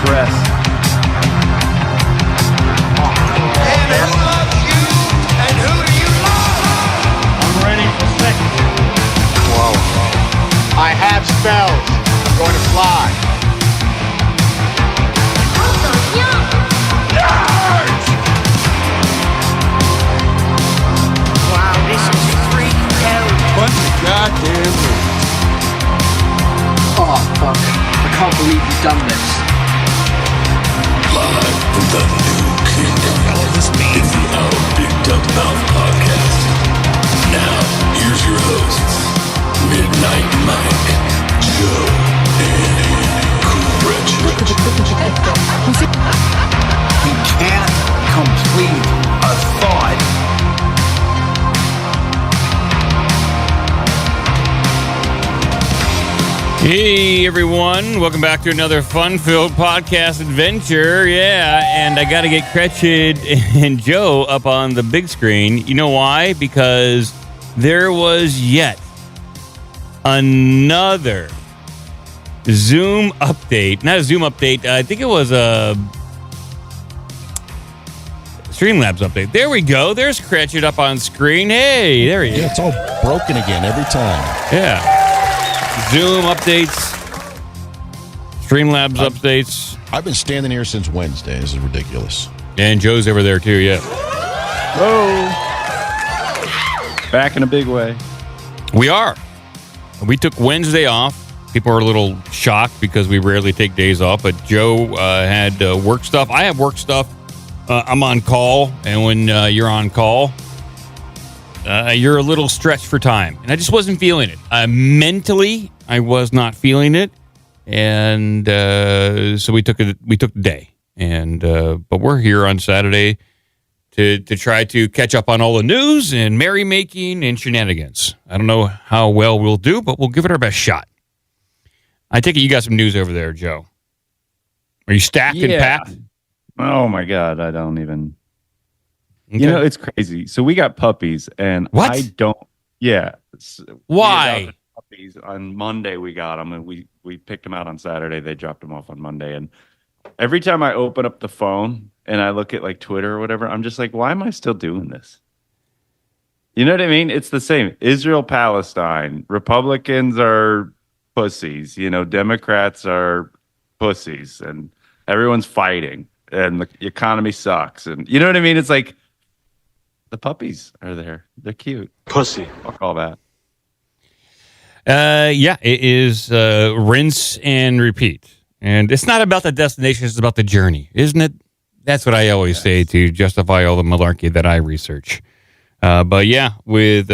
stress. And who loves you? And who do you love? I'm ready for sex. Whoa. I have spells. I'm going to fly. Wow, this is freaking out. Bunch of goddamn nerds. Oh, fuck. I can't believe you've done this. Live from the new kingdom in the Our Big Dumb Mouth podcast. Now, here's your hosts, Midnight Mike, Joe, and Cool Rich. You can't complete a thought. Hey everyone, welcome back to another fun-filled podcast adventure. Yeah, and I got to get Cretched and Joe up on the big screen. You know why? Because there was yet another Zoom update. Not a Zoom update. I think it was a Streamlabs update. There we go. There's Cretched up on screen. Hey, there he is. Yeah, it's all broken again every time. Yeah. Zoom updates, Streamlabs updates. I've been standing here since Wednesday. This is ridiculous. And Joe's over there too, yeah. Whoa. Back in a big way. We are. We took Wednesday off. People are a little shocked because we rarely take days off, but Joe had work stuff. I have work stuff. I'm on call, and when you're on call, you're a little stretched for time, and I just wasn't feeling it. Mentally, I was not feeling it, and so we took the day. And but we're here on Saturday to try to catch up on all the news and merrymaking and shenanigans. I don't know how well we'll do, but we'll give it our best shot. I take it you got some news over there, Joe. Are you stacked and packed? Oh my God, I don't even. Okay. You know, it's crazy. So we got puppies, and What? I don't. Yeah. Why? We got puppies on Monday. We got them, and we picked them out on Saturday. They dropped them off on Monday, and every time I open up the phone and I look at like Twitter or whatever, I'm just like, why am I still doing this? You know what I mean? It's the same. Israel, Palestine. Republicans are pussies. You know, Democrats are pussies, and everyone's fighting, and the economy sucks, and you know what I mean? It's like. The puppies are there. They're cute. Pussy. Fuck all that. Yeah, it is rinse and repeat. And it's not about the destination, it's about the journey, isn't it? That's what I always say to justify all the malarkey that I research. But yeah, with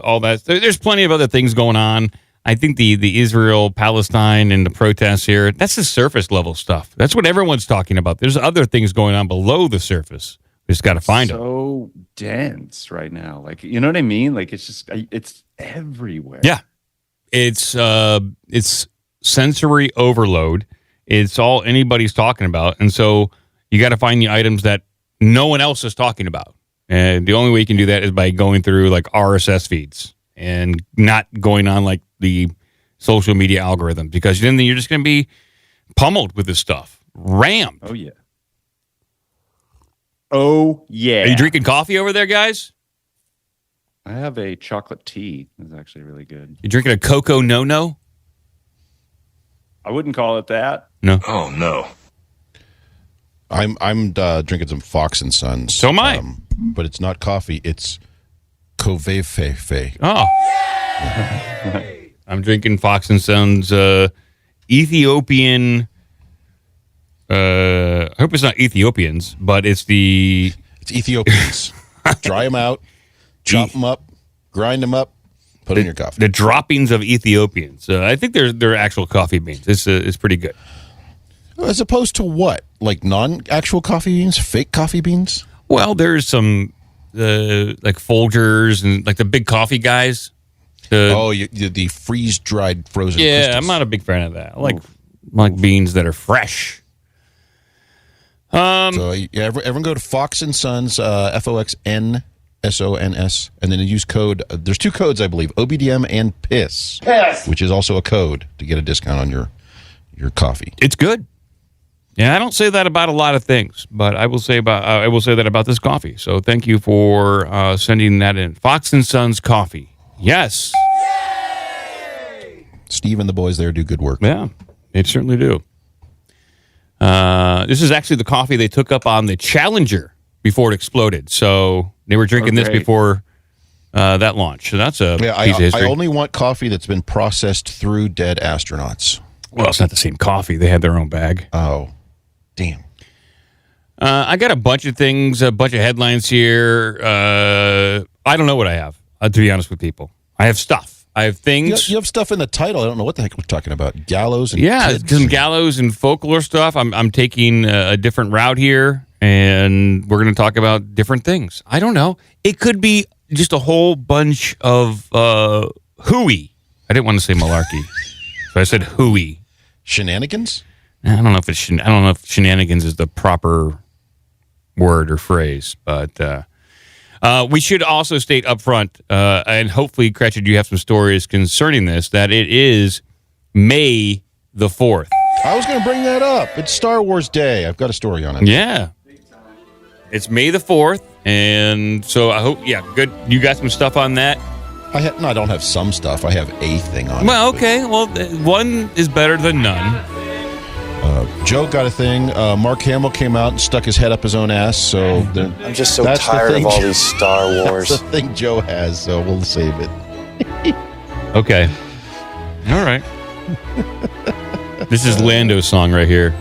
all that, there's plenty of other things going on. I think the Israel, Palestine, and the protests here, that's the surface level stuff. That's what everyone's talking about. There's other things going on below the surface. We just got to find them. So dense right now. Like, you know what I mean? Like, it's just, it's everywhere. Yeah. It's sensory overload. It's all anybody's talking about. And so you got to find the items that no one else is talking about. And the only way you can do that is by going through like RSS feeds and not going on like the social media algorithms, because then you're just going to be pummeled with this stuff. Rammed. Oh, yeah. Oh, yeah. Are you drinking coffee over there, guys? I have a chocolate tea. It's actually really good. You drinking a cocoa no-no? I wouldn't call it that. No. Oh, no. I'm drinking some Fox and Sons. So am I. But it's not coffee. It's Covefefe. Oh. I'm drinking Fox and Sons Ethiopian. I hope it's not Ethiopians, but it's It's Ethiopians. Dry them out, chop them up, grind them up, put in your coffee. The droppings of Ethiopians. I think they're actual coffee beans. It's pretty good. As opposed to what? Like non-actual coffee beans? Fake coffee beans? Well, there's some like Folgers and like the big coffee guys. The freeze-dried frozen Yeah, crystals. I'm not a big fan of that. I like beans that are fresh. So yeah, everyone go to Fox and Sons, FOXNSONS, and then use code. There's two codes, I believe, OBDM and PISS, which is also a code to get a discount on your coffee. It's good. Yeah, I don't say that about a lot of things, but I will say that about this coffee. So thank you for sending that in. Fox and Sons Coffee. Yes. Steve and the boys there do good work. Yeah, they certainly do. This is actually the coffee they took up on the Challenger before it exploded. So they were drinking this before that launch. So that's a piece of history. I only want coffee that's been processed through dead astronauts. Well, it's not the same coffee. They had their own bag. Oh, damn. I got a bunch of things, a bunch of headlines here. I don't know what I have, to be honest with people. I have stuff. I have things. You have stuff in the title. I don't know what the heck we're talking about. Gallows and kids. Some Gallows and Folklore stuff. I'm taking a different route here, and we're going to talk about different things. I don't know. It could be just a whole bunch of hooey. I didn't want to say malarkey, so I said hooey. Shenanigans? I don't know if shenanigans is the proper word or phrase, but we should also state up front, and hopefully, Cratchit, you have some stories concerning this, that it is May the 4th. I was going to bring that up. It's Star Wars Day. I've got a story on it. Yeah. It's May the 4th, and so I hope, good. You got some stuff on that? I don't have some stuff. I have a thing on it. Well, okay. Well, one is better than none. Joe got a thing. Mark Hamill came out and stuck his head up his own ass. So I'm just so tired of all these Star Wars. That's the thing Joe has, so we'll save it. Okay. All right. This is Lando's song right here.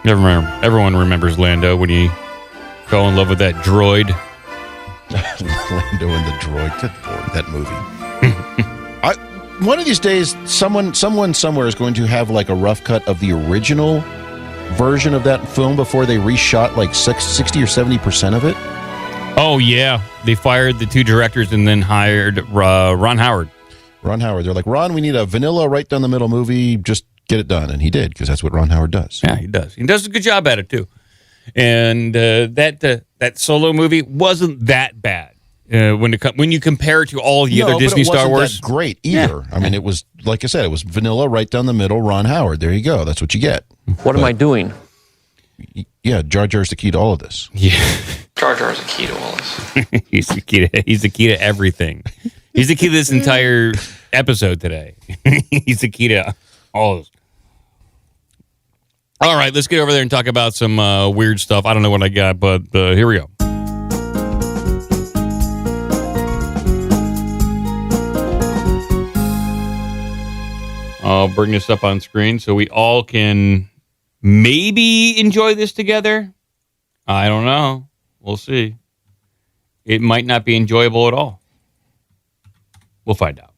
Everyone remembers Lando when he fell in love with that droid. Lando and the droid. Good Lord, that movie. One of these days, someone somewhere is going to have like a rough cut of the original version of that film before they reshot like 60 or 70% of it. Oh, yeah. They fired the two directors and then hired Ron Howard. Ron Howard. They're like, Ron, we need a vanilla right down the middle movie. Just get it done. And he did, because that's what Ron Howard does. Yeah, he does. He does a good job at it, too. And that Solo movie wasn't that bad. When you compare it to all the other Disney Star Wars, that great either. Yeah. I mean, it was, like I said, it was vanilla right down the middle. Ron Howard. There you go. That's what you get. What am I doing? Yeah, Jar Jar's the key to all of this. Yeah, Jar Jar's the key to all this. He's the key to everything. He's the key to this entire episode today. He's the key to all of this. All right, let's get over there and talk about some weird stuff. I don't know what I got, but here we go. I'll bring this up on screen so we all can maybe enjoy this together. I don't know. We'll see. It might not be enjoyable at all. We'll find out.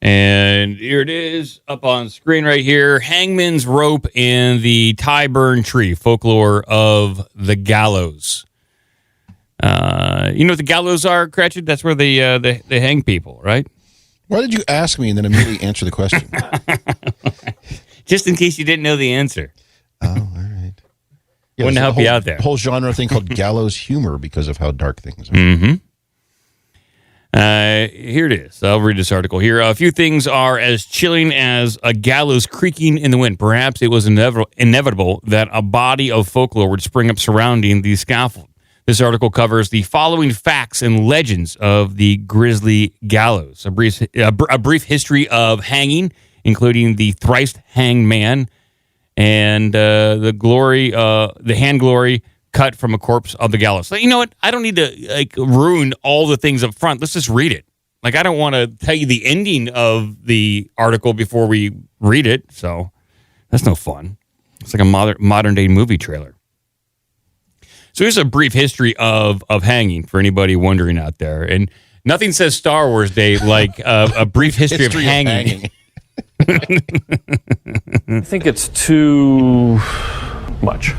And here it is up on screen right here. Hangman's Rope and the Tyburn Tree, folklore of the Gallows. You know what the gallows are, Cratchit? That's where they hang people, right? Why did you ask me and then immediately answer the question? Just in case you didn't know the answer. Oh, all right. Yeah, Wouldn't help you out there. Whole genre thing called gallows humor because of how dark things are. Mm-hmm. Here it is. I'll read this article here. A few things are as chilling as a gallows creaking in the wind. Perhaps it was inevitable that a body of folklore would spring up surrounding the scaffold. This article covers the following facts and legends of the grisly gallows. A brief history of hanging, including the thrice hanged man and the hand glory cut from a corpse of the gallows. So, you know what? I don't need to ruin all the things up front. Let's just read it. I don't want to tell you the ending of the article before we read it. So that's no fun. It's like a modern day movie trailer. So here's a brief history of hanging for anybody wondering out there. And nothing says Star Wars Day like a brief history of hanging. I think it's too much.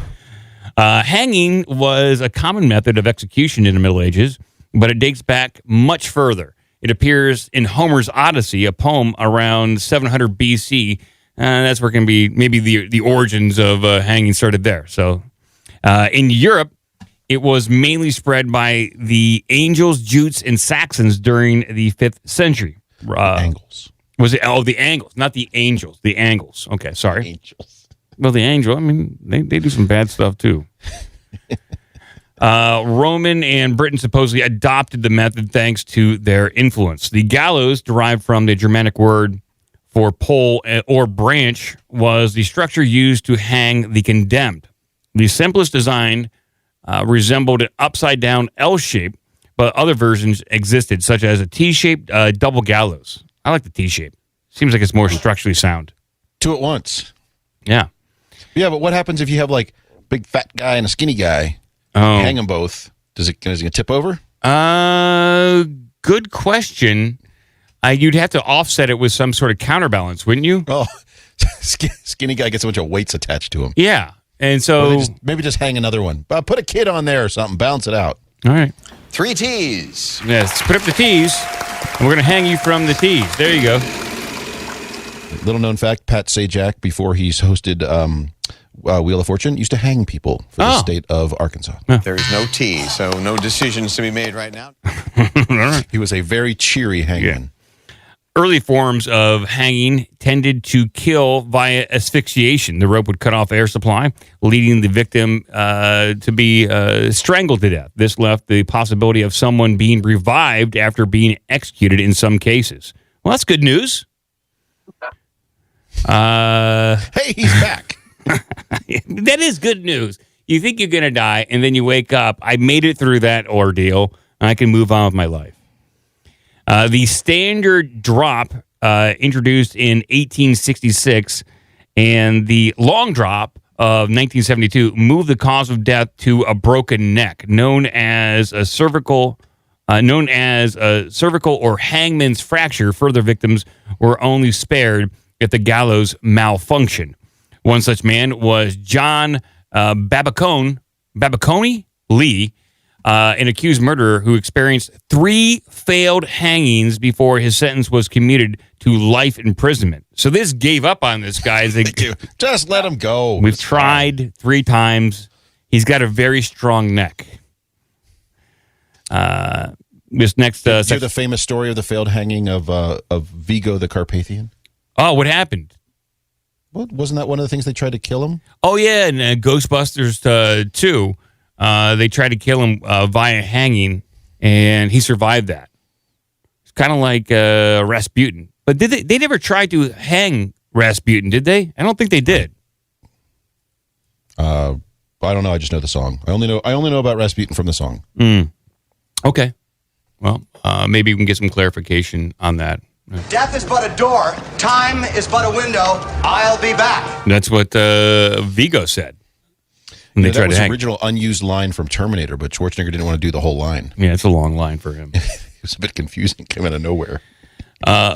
Hanging was a common method of execution in the Middle Ages, but it dates back much further. It appears in Homer's Odyssey, a poem around 700 BC. That's where it can be maybe the origins of hanging started there. So in Europe, it was mainly spread by the Angles, Jutes, and Saxons during the 5th century. Angles. Was it? Oh, the Angles, not the Angels. The Angles. Okay, sorry. Angels. Well, the Angel. I mean, they do some bad stuff too. Roman and Britain supposedly adopted the method thanks to their influence. The gallows, derived from the Germanic word for pole or branch, was the structure used to hang the condemned. The simplest design resembled an upside-down L shape, but other versions existed, such as a T-shaped double gallows. I like the T-shape. Seems like it's more structurally sound. Two at once. Yeah. Yeah, but what happens if you have like big fat guy and a skinny guy? Hang them both. Is it going to tip over? Good question. You'd have to offset it with some sort of counterbalance, wouldn't you? Oh, skinny guy gets a bunch of weights attached to him. Yeah. And so maybe just hang another one. Put a kid on there or something. Balance it out. All right. 3 T's. Yes. Put up the T's, and we're going to hang you from the T's. There you go. Little known fact, Pat Sajak, before he's hosted Wheel of Fortune, used to hang people for the state of Arkansas. There is no T, so no decisions to be made right now. He was a very cheery hangman. Yeah. Early forms of hanging tended to kill via asphyxiation. The rope would cut off air supply, leading the victim to be strangled to death. This left the possibility of someone being revived after being executed in some cases. Well, that's good news. Hey, he's back. That is good news. You think you're going to die, and then you wake up. I made it through that ordeal, and I can move on with my life. The standard drop, introduced in 1866, and the long drop of 1972 moved the cause of death to a broken neck, known as a cervical or hangman's fracture. Further victims were only spared if the gallows malfunctioned. One such man was John Babacone Lee, an accused murderer who experienced 3 failed hangings before his sentence was commuted to life imprisonment. So this gave up on this guy. Just let him go. We've tried 3 times. He's got a very strong neck. This next you hear the famous story of the failed hanging of Vigo the Carpathian? Oh, what happened? Well, wasn't that one of the things they tried to kill him? Oh, yeah, and Ghostbusters 2. They tried to kill him via hanging, and he survived that. It's kind of like Rasputin. But they never tried to hang Rasputin, did they? I don't think they did. I don't know. I just know the song. I only know about Rasputin from the song. Okay. Well, maybe we can get some clarification on that. Death is but a door. Time is but a window. I'll be back. That's what Vigo said. When they that tried was to the hang. original unused line from Terminator, but Schwarzenegger didn't want to do the whole line. Yeah, it's a long line for him. It was a bit confusing. Came out of nowhere.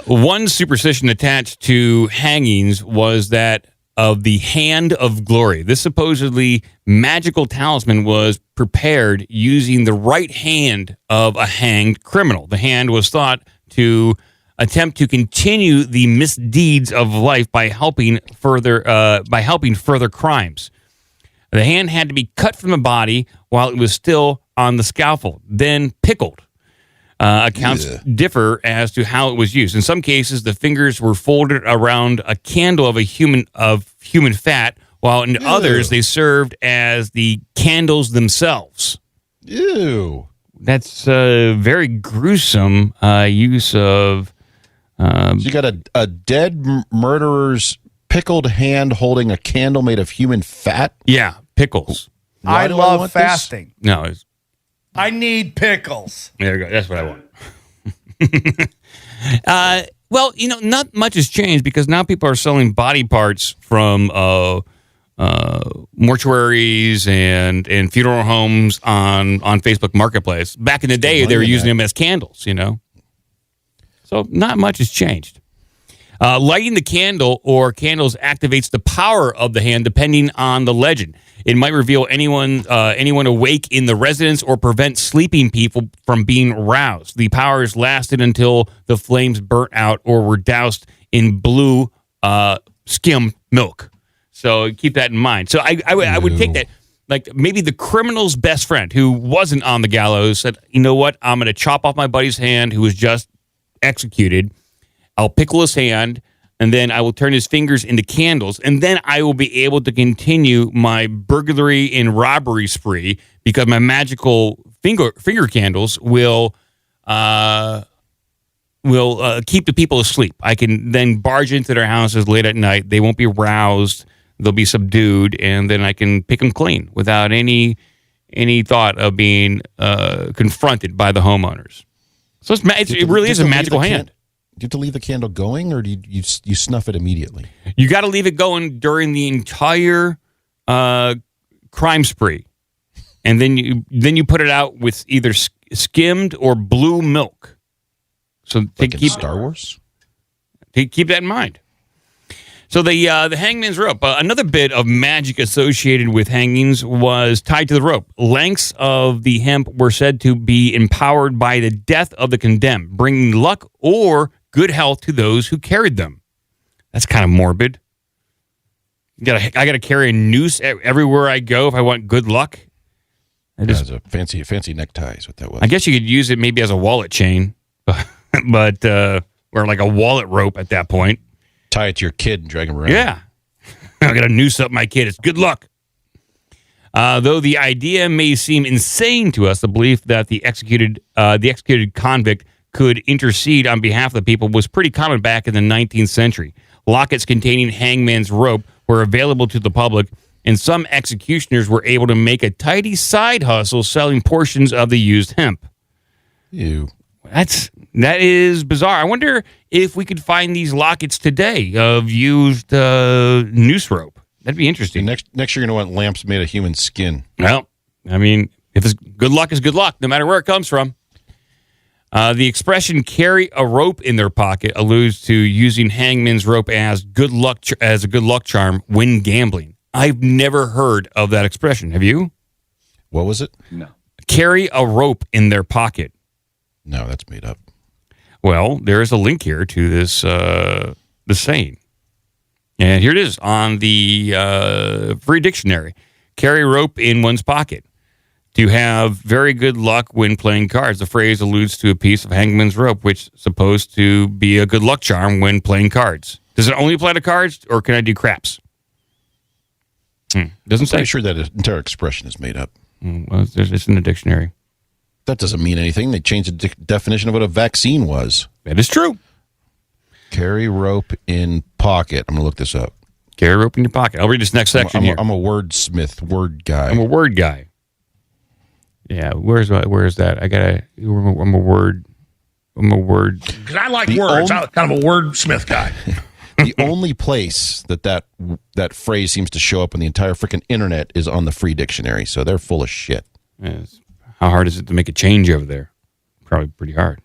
One superstition attached to hangings was that of the hand of glory. This supposedly magical talisman was prepared using the right hand of a hanged criminal. The hand was thought to attempt to continue the misdeeds of life by helping further crimes. The hand had to be cut from the body while it was still on the scaffold, then pickled. Accounts differ as to how it was used. In some cases, the fingers were folded around a candle of human fat, while in others they served as the candles themselves. Ew. That's a very gruesome use of. So you got a dead murderer's pickled hand holding a candle made of human fat? Yeah, pickles. I love fasting. No, I need pickles. there you go. That's what I want. Well, not much has changed because now people are selling body parts from mortuaries and funeral homes on Facebook Marketplace. Back in the day, they were using them as candles, So not much has changed. Lighting the candle or candles activates the power of the hand depending on the legend. It might reveal anyone awake in the residence or prevent sleeping people from being roused. The powers lasted until the flames burnt out or were doused in blue skim milk. So keep that in mind. So I would take that. Like maybe the criminal's best friend who wasn't on the gallows said, you know what, I'm going to chop off my buddy's hand who was just executed. I'll pickle his hand, and then I will turn his fingers into candles, and then I will be able to continue my burglary and robbery spree because my magical finger candles will keep the people asleep. I can then barge into their houses late at night. They won't be roused. They'll be subdued, and then I can pick them clean without any thought of being confronted by the homeowners. So it really is a magical hand. Do you have to leave the candle going, or do you snuff it immediately? You got to leave it going during the entire crime spree, and then you put it out with either skimmed or blue milk. So Like in Star Wars. Keep that in mind. So the hangman's rope. Another bit of magic associated with hangings was tied to the rope. Lengths of the hemp were said to be empowered by the death of the condemned, bringing luck or good health to those who carried them. That's kind of morbid. I got to carry a noose everywhere I go if I want good luck. That's a fancy necktie is what that was. I guess you could use it maybe as a wallet chain, but or like a wallet rope at that point. Tie it to your kid and drag him around. Yeah. I got to noose up my kid. It's good luck. Though the idea may seem insane to us, the belief that the executed convict could intercede on behalf of the people was pretty common back in the 19th century. Lockets containing hangman's rope were available to the public, and some executioners were able to make a tidy side hustle selling portions of the used hemp. Ew. That is bizarre. I wonder if we could find these lockets today of used noose rope. That'd be interesting. Next you're going to want lamps made of human skin. Well, I mean, if it's good luck is good luck, no matter where it comes from. The expression "carry a rope in their pocket" alludes to using hangman's rope as a good luck charm when gambling. I've never heard of that expression. Have you? What was it? No. Carry a rope in their pocket. No, that's made up. Well, there is a link here to this the saying. And here it is on the free dictionary. Carry rope in one's pocket. To have very good luck when playing cards. The phrase alludes to a piece of hangman's rope, which is supposed to be a good luck charm when playing cards. Does it only apply to cards, or can I do craps? Doesn't say. I'm sure that entire expression is made up. Well, it's in the dictionary. That doesn't mean anything. They changed the definition of what a vaccine was. That is true. Carry rope in pocket. I'm going to look this up. Carry rope in your pocket. I'll read this next section here. I'm a wordsmith, word guy. I'm a word guy. Yeah, where's that? I'm a word. Because I like words. I'm kind of a wordsmith guy. The only place that phrase seems to show up on the entire freaking internet is on the free dictionary. So they're full of shit. Yes. How hard is it to make a change over there? Probably pretty hard.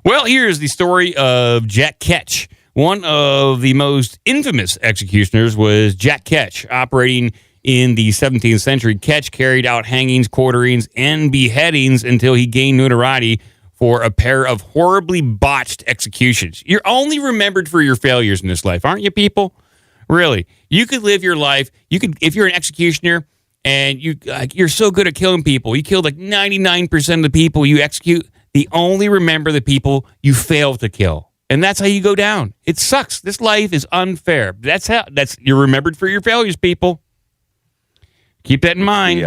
Well, here's the story of Jack Ketch. One of the most infamous executioners was Jack Ketch. Operating in the 17th century, Ketch carried out hangings, quarterings, and beheadings until he gained notoriety for a pair of horribly botched executions. You're only remembered for your failures in this life, aren't you, people? Really. You could live your life. You could, if you're an executioner and you're so good at killing people, you killed like 99% of the people you execute, they only remember the people you fail to kill. And that's how you go down. It sucks. This life is unfair. You're remembered for your failures, people. Keep that in mind.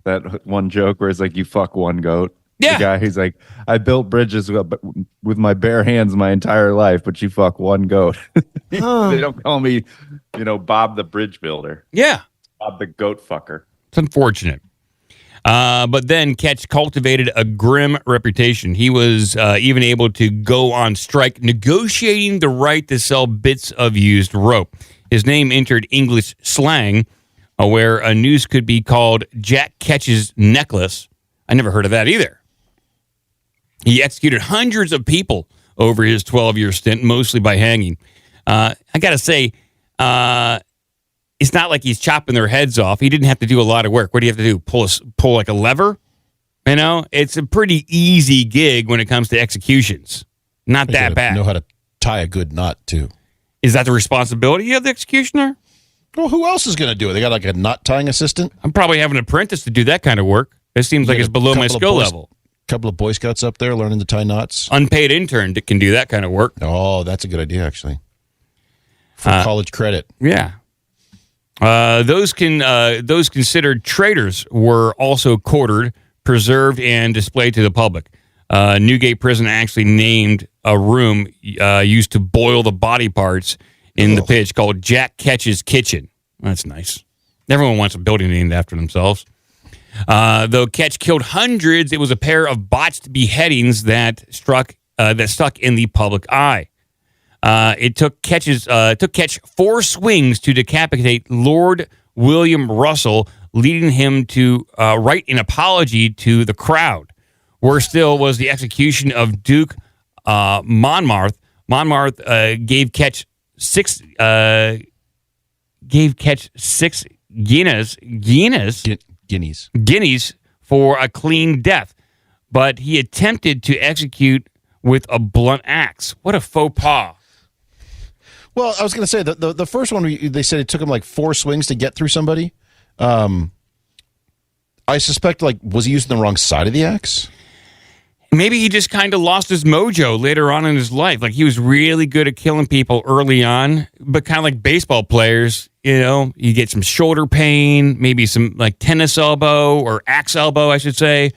That one joke where it's like, you fuck one goat. Yeah. The guy who's like, I built bridges with my bare hands my entire life, but you fuck one goat. They don't call me, Bob the bridge builder. Yeah. Bob the goat fucker. It's unfortunate. But then Ketch cultivated a grim reputation. He was even able to go on strike, negotiating the right to sell bits of used rope. His name entered English slang, where a noose could be called Jack Ketch's necklace. I never heard of that either. He executed hundreds of people over his 12-year stint, mostly by hanging. I got to say, it's not like he's chopping their heads off. He didn't have to do a lot of work. What do you have to do? Pull like a lever? It's a pretty easy gig when it comes to executions. Not that bad. Know how to tie a good knot, too. Is that the responsibility of the executioner? Well, who else is going to do it? They got like a knot tying assistant? I'm probably having an apprentice to do that kind of work. It seems like it's below my skill level. A couple of Boy Scouts up there learning to tie knots. Unpaid intern that can do that kind of work. Oh, that's a good idea, actually. For college credit. Yeah. Those considered traitors were also quartered, preserved, and displayed to the public. Newgate Prison actually named a room used to boil the body parts in the pitch called Jack Ketch's Kitchen. That's nice. Everyone wants a building named after themselves. Though Ketch killed hundreds, it was a pair of botched beheadings that stuck in the public eye. It took Ketch 4 swings to decapitate Lord William Russell, leading him to write an apology to the crowd. Worse still was the execution of Duke Monmouth. Monmouth gave Ketch six guineas for a clean death, but he attempted to execute with a blunt axe. What a faux pas. Well, I was going to say, the first one, they said it took him like 4 swings to get through somebody. I suspect, was he using the wrong side of the axe? Maybe he just kind of lost his mojo later on in his life. Like, he was really good at killing people early on, but kind of like baseball players, you get some shoulder pain, maybe some like tennis elbow or axe elbow, I should say.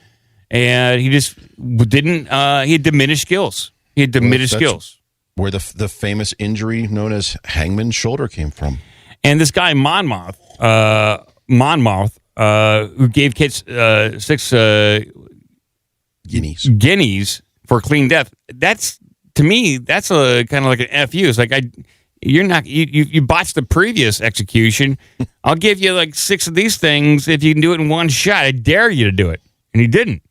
And he just didn't, he had diminished skills. Skills. Where the famous injury known as hangman's shoulder came from. And this guy, Monmouth, who gave kids 6 guineas for clean death. That's, to me, that's a kind of like an FU. It's like, you botched the previous execution. I'll give you like 6 of these things if you can do it in one shot. I dare you to do it. And he didn't.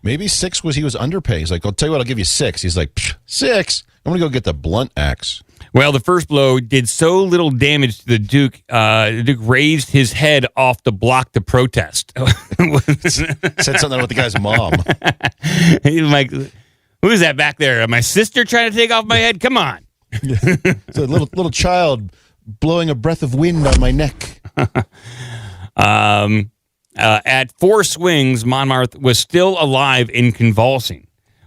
Maybe 6 was he was underpaid. He's like, I'll tell you what, I'll give you 6. He's like, 6? I'm going to go get the blunt axe. Well, the first blow did so little damage to the Duke raised his head off to block the protest. Said something with the guy's mom. He's like, who is that back there? My sister trying to take off my head? Come on. It's a little child blowing a breath of wind on my neck. At 4 swings, Monmouth was still alive and convulsing.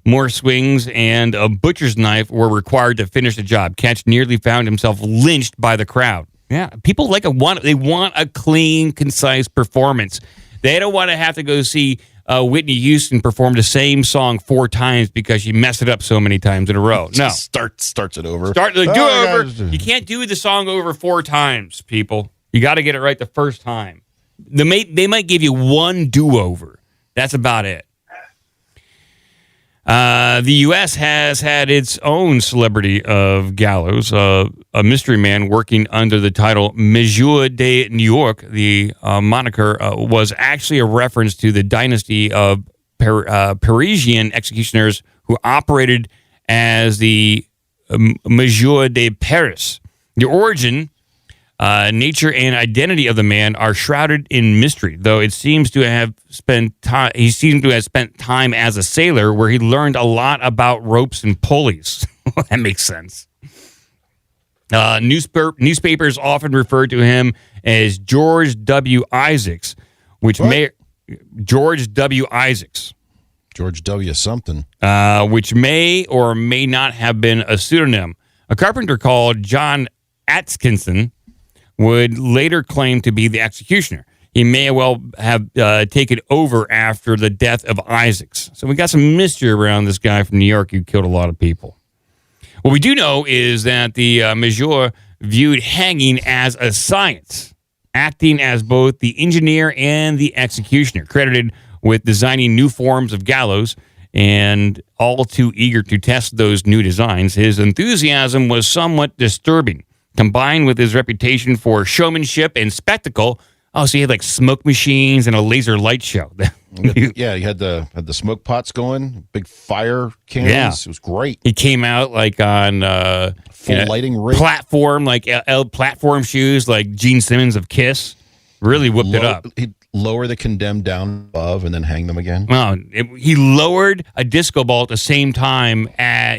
More swings and a butcher's knife were required to finish the job. Ketch nearly found himself lynched by the crowd. Yeah, people they want a clean, concise performance. They don't want to have to go see Whitney Houston perform the same song 4 times because she messed it up so many times in a row. No, starts it over. Do over. You can't do the song over 4 times, people. You got to get it right the first time. They might give you 1 do-over. That's about it. The U.S. has had its own celebrity of Gallows, a mystery man working under the title Monsieur de New York. The moniker was actually a reference to the dynasty of Parisian executioners who operated as the Monsieur de Paris. The origin, nature, and identity of the man are shrouded in mystery, though it seems to have spent time. He seemed to have spent time as a sailor, where he learned a lot about ropes and pulleys. That makes sense. Newspapers often refer to him as George W. Isaacs, George W. Isaacs. George W. something. Which may or may not have been a pseudonym. A carpenter called John Atkinson would later claim to be the executioner. He may well have taken over after the death of Isaacs. So we got some mystery around this guy from New York who killed a lot of people. What we do know is that the Monsieur viewed hanging as a science, acting as both the engineer and the executioner, credited with designing new forms of gallows, and all too eager to test those new designs. His enthusiasm was somewhat disturbing. Combined with his reputation for showmanship and spectacle, so he had like smoke machines and a laser light show. Yeah, he had the smoke pots going, big fire cans. Yeah. It was great. He came out like on full lighting rig platform, like platform shoes, like Gene Simmons of Kiss. Really whipped it up. He'd lower the condemned down above and then hang them again. Well, he lowered a disco ball at the same time.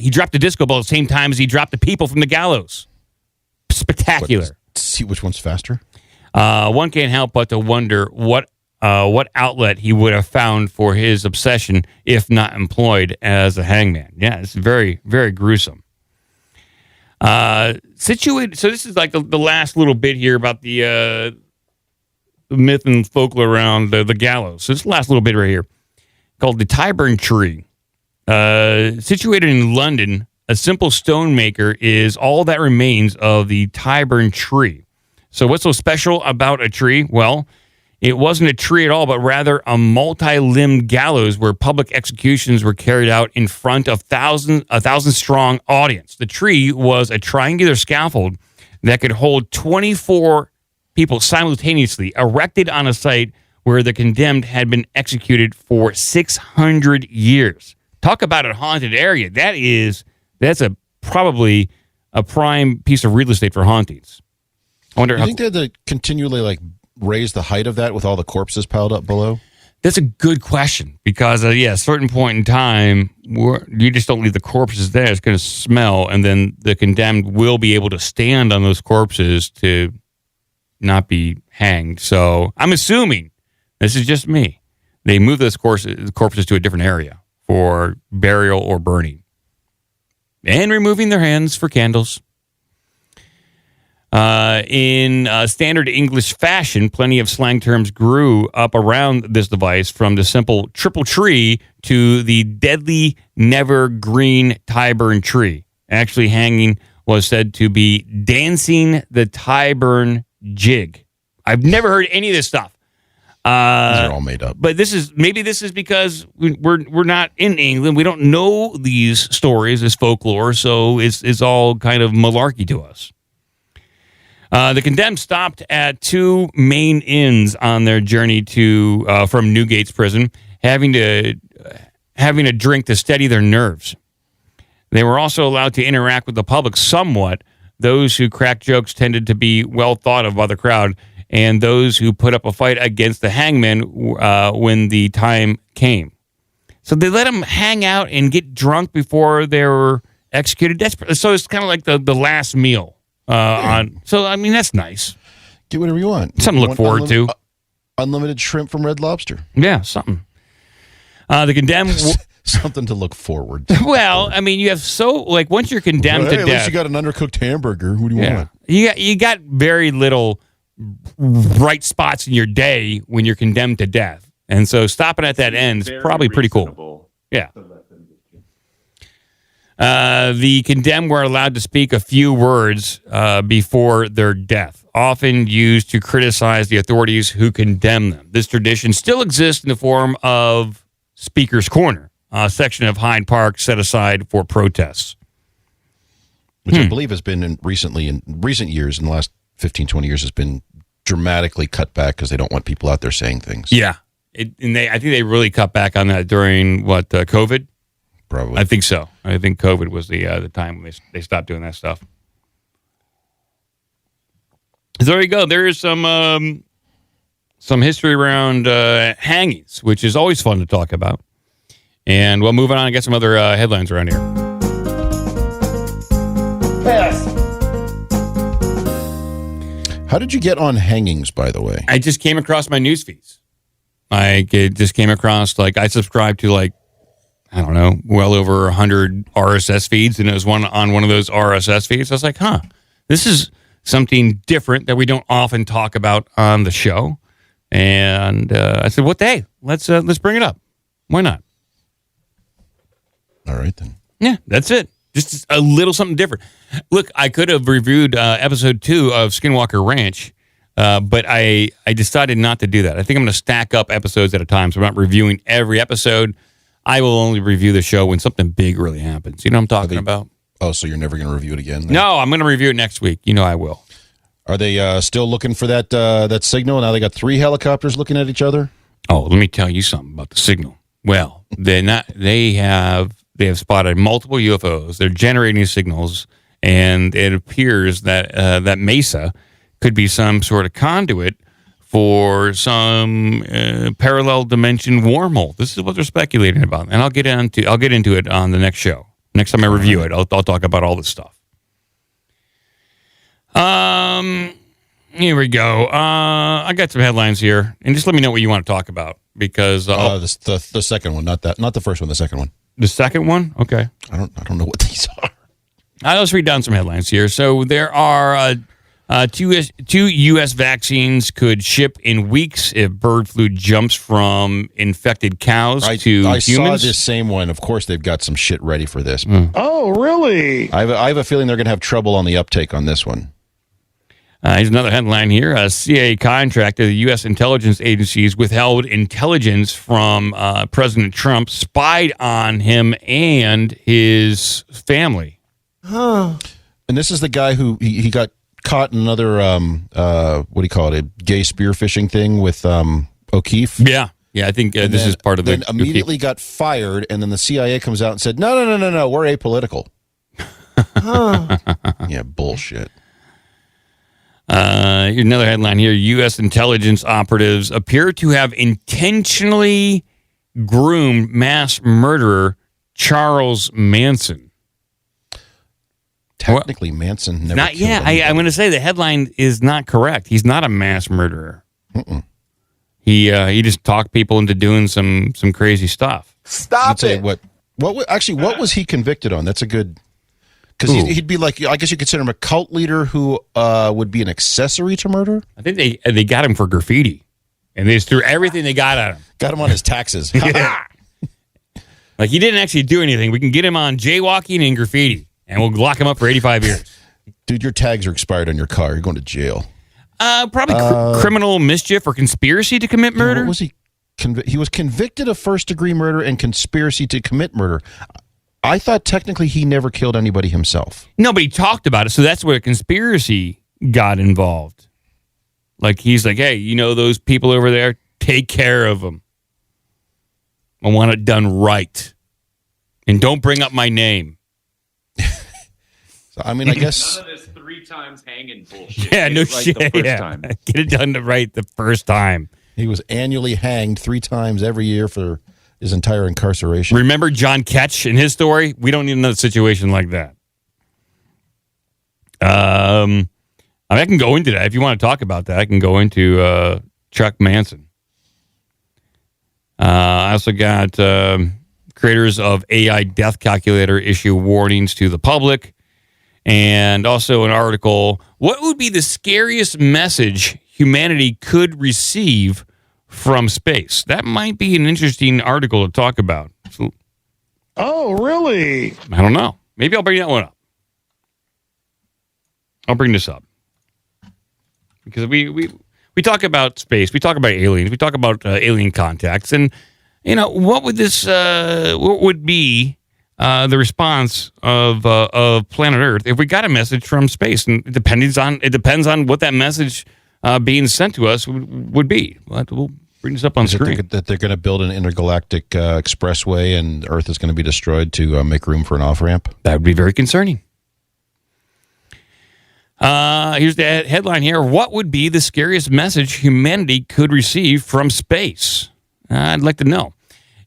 He dropped the disco ball at the same time as he dropped the people from the gallows. Spectacular. See which one's faster? One can't help but to wonder what what outlet he would have found for his obsession if not employed as a hangman. Yeah, it's very, very gruesome. Situated. So this is like the last little bit here about the myth and folklore around the gallows. So this is the last little bit right here, called the Tyburn tree. Situated in London, a simple stone maker is all that remains of the Tyburn tree. So what's so special about a tree? Well, it wasn't a tree at all, but rather a multi-limbed gallows where public executions were carried out in front of a thousand-strong audience. The tree was a triangular scaffold that could hold 24 people simultaneously, erected on a site where the condemned had been executed for 600 years. Talk about a haunted area. That's probably a prime piece of real estate for hauntings. I wonder. You think they had to continually raise the height of that with all the corpses piled up below? That's a good question because a certain point in time, you just don't leave the corpses there. It's going to smell, and then the condemned will be able to stand on those corpses to not be hanged. So I'm assuming, this is just me, they move those corpses to a different area for burial or burning, and removing their hands for candles. In standard English fashion, plenty of slang terms grew up around this device, from the simple triple tree to the deadly never-green Tyburn tree. Actually, hanging was said to be dancing the Tyburn jig. I've never heard any of this stuff. These are all made up. But this is because we're not in England. We don't know these stories as folklore, so it's all kind of malarkey to us. The condemned stopped at two main inns on their journey from Newgate's prison, having a drink to steady their nerves. They were also allowed to interact with the public somewhat. Those who cracked jokes tended to be well thought of by the crowd, and those who put up a fight against the hangman when the time came. So they let them hang out and get drunk before they were executed. So it's kind of like the last meal. So, I mean, that's nice. Get whatever you want. Something to look forward to. Unlimited shrimp from Red Lobster. Yeah, something. The condemned... Something to look forward to. Well, I mean, you have once you're condemned to death... At least you got an undercooked hamburger. Who do you want? You got very little bright spots in your day when you're condemned to death. And so stopping at that end is probably pretty cool. Yeah. The condemned were allowed to speak a few words before their death, often used to criticize the authorities who condemned them. This tradition still exists in the form of Speaker's Corner, a section of Hyde Park set aside for protests. Which I believe has been in recent years, in the last 15, 20 years, has been dramatically cut back because they don't want people out there saying things. Yeah. I think they really cut back on that during, COVID? Probably. I think so. I think COVID was the time when they stopped doing that stuff. So there you go. There is some history around hangings, which is always fun to talk about. And we'll move on and get some other headlines around here. How did you get on hangings, by the way? I just came across my news feeds. It just came across, I subscribe to, I don't know, well over 100 RSS feeds, and it was one of those RSS feeds. I was like, this is something different that we don't often talk about on the show. And I said, let's bring it up. Why not? All right, then. Yeah, that's it. Just a little something different. Look, I could have reviewed episode 2 of Skinwalker Ranch, but I decided not to do that. I think I'm going to stack up episodes at a time, so I'm not reviewing every episode. I will only review the show when something big really happens. You know what I'm talking about? Oh, so you're never going to review it again? Then? No, I'm going to review it next week. You know I will. Are they still looking for that signal? Now they got 3 helicopters looking at each other? Oh, let me tell you something about the signal. Well, they have spotted multiple UFOs. They're generating signals, and it appears that that Mesa could be some sort of conduit for some parallel dimension wormhole. This is what they're speculating about, and I'll get into it on the next show. Next time I review it, I'll talk about all this stuff. Here we go. I got some headlines here, and just let me know what you want to talk about because the second one, not the first one, the second one. The second one, okay. I don't know what these are. Let's read down some headlines here. So there are two U.S. vaccines could ship in weeks if bird flu jumps from infected cows to humans. I saw this same one. Of course, they've got some shit ready for this. Oh, really? I have a feeling they're going to have trouble on the uptake on this one. Here's another headline here. A CIA contractor, the U.S. intelligence agencies withheld intelligence from President Trump, spied on him and his family. And this is the guy who he got caught in another, what do you call it, a gay spearfishing thing with O'Keefe? Yeah, I think this is part of the... Then immediately got fired, and then the CIA comes out and said, no, we're apolitical. Yeah, bullshit. Another headline here. U.S. intelligence operatives appear to have intentionally groomed mass murderer Charles Manson. Technically, Manson never not killed yet. anybody. I'm going to say the headline is not correct. He's not a mass murderer. He just talked people into doing some crazy stuff. Stop it. What was he convicted on? That's a good... Because he'd be like, I guess you consider him a cult leader who would be an accessory to murder? I think they got him for graffiti. And they just threw everything they got at him. Got him on his taxes. Like, he didn't actually do anything. We can get him on jaywalking and graffiti. And we'll lock him up for 85 years. Dude, your tags are expired on your car. You're going to jail. Probably criminal mischief or conspiracy to commit murder. What was he? He was convicted of first-degree murder and conspiracy to commit murder. I thought technically he never killed anybody himself. No, but he talked about it, so that's where a conspiracy got involved. Like, he's like, hey, you know those people over there? Take care of them. I want it done right. And don't bring up my name. So, I mean, I guess... None of this 3 times hanging bullshit. Yeah, no right shit. The first Yeah. time. Get it done right the first time. He was annually hanged 3 times every year for his entire incarceration. Remember John Ketch and his story? We don't need another situation like that. I can go into that. If you want to talk about that, I can go into Chuck Manson. I also got creators of AI death calculator issue warnings to the public. And also an article, what would be the scariest message humanity could receive from space? That might be an interesting article to talk about. So, Oh, really? I don't know. Maybe I'll bring that one up. I'll bring this up. Because we talk about space, we talk about aliens, we talk about alien contacts, and you know, what would this what would be the response of planet Earth if we got a message from space? And it depends on what that message being sent to us would be. We'll bring this up on screen. That they're going to build an intergalactic expressway and Earth is going to be destroyed to make room for an off-ramp? That would be very concerning. Here's the headline here. What would be the scariest message humanity could receive from space? I'd like to know.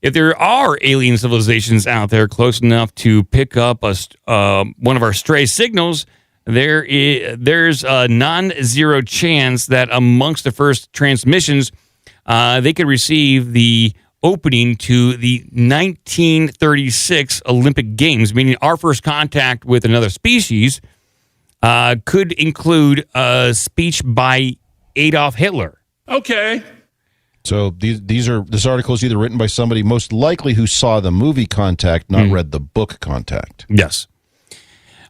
If there are alien civilizations out there close enough to pick up one of our stray signals, there's a non-zero chance that amongst the first transmissions, they could receive the opening to the 1936 Olympic Games, meaning our first contact with another species could include a speech by Adolf Hitler. Okay. So this article is either written by somebody most likely who saw the movie Contact, not read the book Contact. Yes.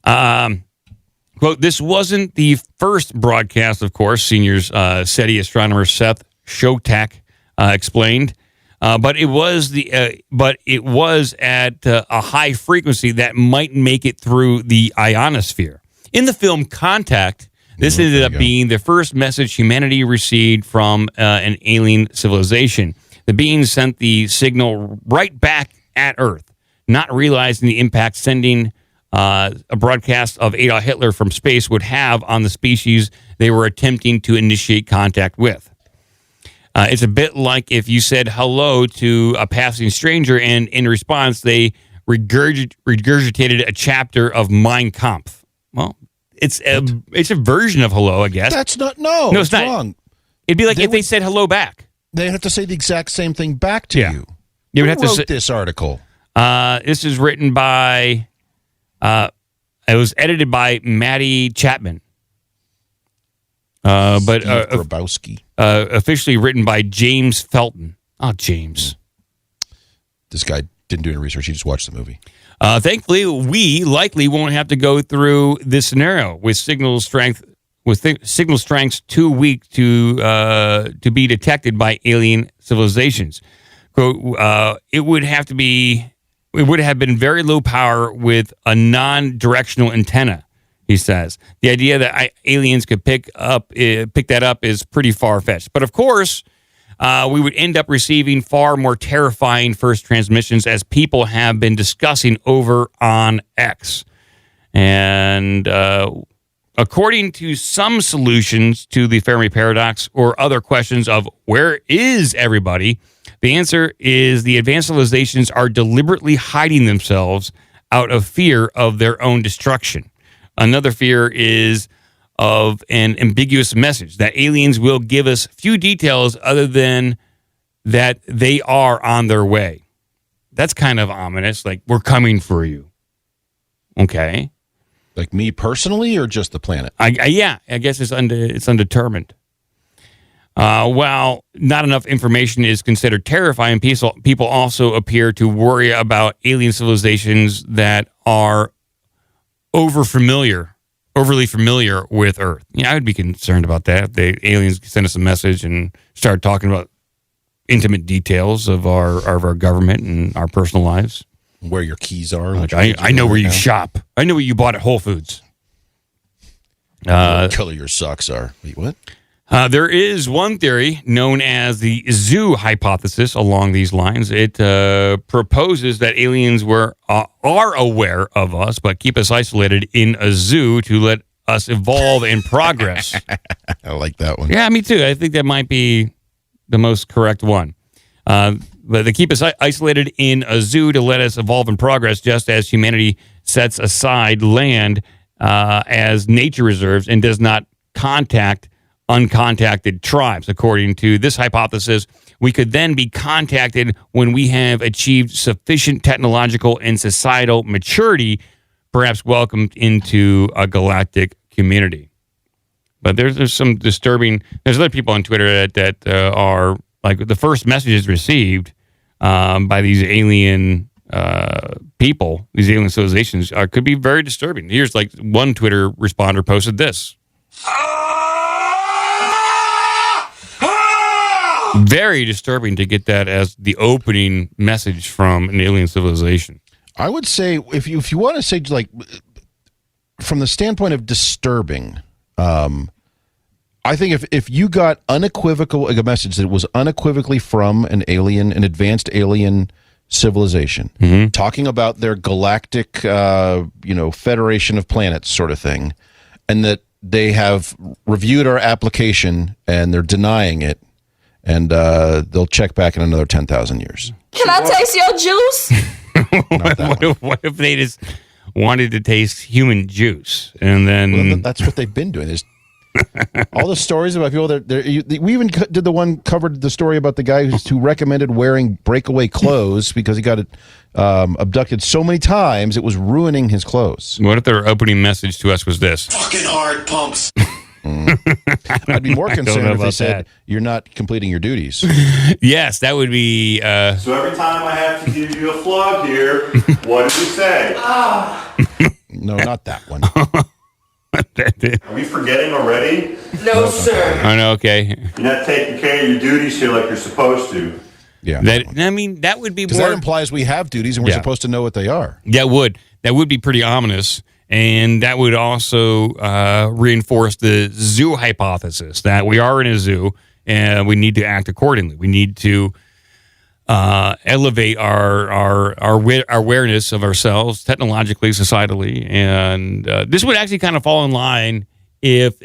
Quote, this wasn't the first broadcast, of course, seniors SETI astronomer Seth Shotak explained, but it was at a high frequency that might make it through the ionosphere. In the film Contact, this ended up being the first message humanity received from an alien civilization. The beings sent the signal right back at Earth, not realizing the impact sending a broadcast of Adolf Hitler from space would have on the species they were attempting to initiate contact with. It's a bit like if you said hello to a passing stranger and in response they regurgitated a chapter of Mein Kampf. Well, it's a version of hello, I guess. That's not. No, it's not wrong. It'd be like if they said hello back. They have to say the exact same thing back to you. You would Who have to wrote this article? This is written by. It was edited by Maddie Chapman. But Grabowski. Officially written by James Felton. Oh, James. This guy didn't do any research. He just watched the movie. Thankfully, we likely won't have to go through this scenario with signal strength. Signal strengths too weak to be detected by alien civilizations. Quote, it would have been very low power with a non-directional antenna, he says. The idea that aliens could pick that up is pretty far-fetched. But of course, we would end up receiving far more terrifying first transmissions, as people have been discussing over on X. And according to some solutions to the Fermi paradox or other questions of where is everybody, the answer is the advanced civilizations are deliberately hiding themselves out of fear of their own destruction. Another fear is of an ambiguous message that aliens will give us few details other than that they are on their way. That's kind of ominous, like we're coming for you. Okay. Like me personally, or just the planet? I guess it's undetermined. While not enough information is considered terrifying, people also appear to worry about alien civilizations that are overly familiar with Earth. I would be concerned about that. If the aliens send us a message and start talking about intimate details of our government and our personal lives. Where your keys are. Like, I know where you shop. I know what you bought at Whole Foods. What color your socks are. Wait, what? There is one theory known as the zoo hypothesis along these lines. It proposes that aliens are aware of us, but keep us isolated in a zoo to let us evolve and progress. I like that one. Yeah, me too. I think that might be the most correct one. But they keep us isolated in a zoo to let us evolve and progress, just as humanity sets aside land as nature reserves and does not contact uncontacted tribes. According to this hypothesis, we could then be contacted when we have achieved sufficient technological and societal maturity, perhaps welcomed into a galactic community. But there's some disturbing. There's other people on Twitter that are like, the first messages received by these alien people, these alien civilizations, could be very disturbing. Here's like one Twitter responder posted this. Very disturbing to get that as the opening message from an alien civilization. I would say, if you want to say, like, from the standpoint of disturbing, I think if you got unequivocal, like a message that was unequivocally from an advanced alien civilization, talking about their galactic, federation of planets sort of thing, and that they have reviewed our application and they're denying it, and they'll check back in another 10,000 years. Can I taste your juice? What if they just wanted to taste human juice? And then... Well, that's what they've been doing. There's all the stories about people we even covered the story about the guy who recommended wearing breakaway clothes because he got abducted so many times it was ruining his clothes. What if their opening message to us was this? Fucking hard pumps. I'd be more concerned if they said, you're not completing your duties. Yes, that would be... So every time I have to give you a plug here, what do you say? No, not that one. Are we forgetting already? No, sir. Oh, no, okay. You're not taking care of your duties here like you're supposed to. Yeah. That would be more... that implies we have duties and we're supposed to know what they are. That would be pretty ominous. And that would also reinforce the zoo hypothesis that we are in a zoo and we need to act accordingly. We need to elevate our awareness of ourselves technologically, societally. And this would actually kind of fall in line if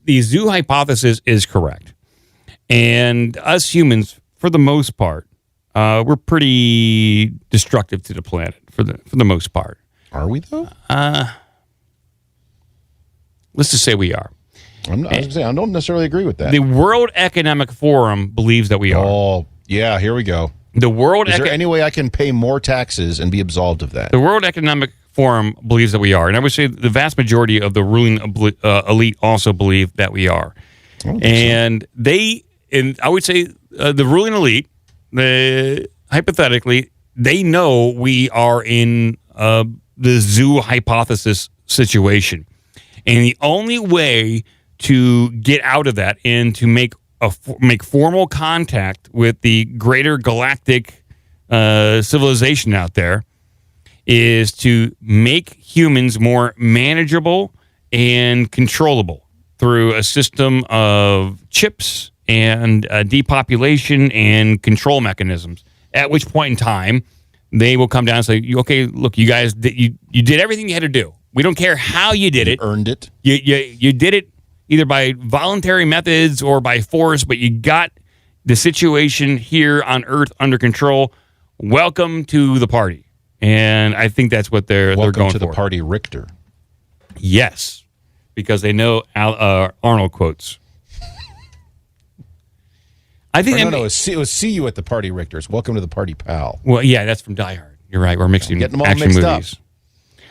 the zoo hypothesis is correct. And us humans, for the most part, we're pretty destructive to the planet for the most part. Are we, though? Let's just say we are. I was gonna say, I don't necessarily agree with that. The World Economic Forum believes that we are. Oh, yeah, here we go. The World Is there any way I can pay more taxes and be absolved of that? The World Economic Forum believes that we are. And I would say the vast majority of the ruling elite also believe that we are. And I would say the ruling elite, hypothetically, they know we are in the zoo hypothesis situation. And the only way to get out of that and to make formal contact with the greater galactic civilization out there is to make humans more manageable and controllable through a system of chips and depopulation and control mechanisms. At which point in time, they will come down and say, okay, look, you guys, you did everything you had to do. We don't care how you did it. You earned it. You did it either by voluntary methods or by force, but you got the situation here on Earth under control. Welcome to the party. And I think that's what they're going for. Welcome to the party, Richter. Yes, because they know Arnold quotes. I think it was see you at the party, Richter. It's welcome to the party, pal. Well, yeah, that's from Die Hard. You're right. We're mixing getting them all action mixed movies. Up.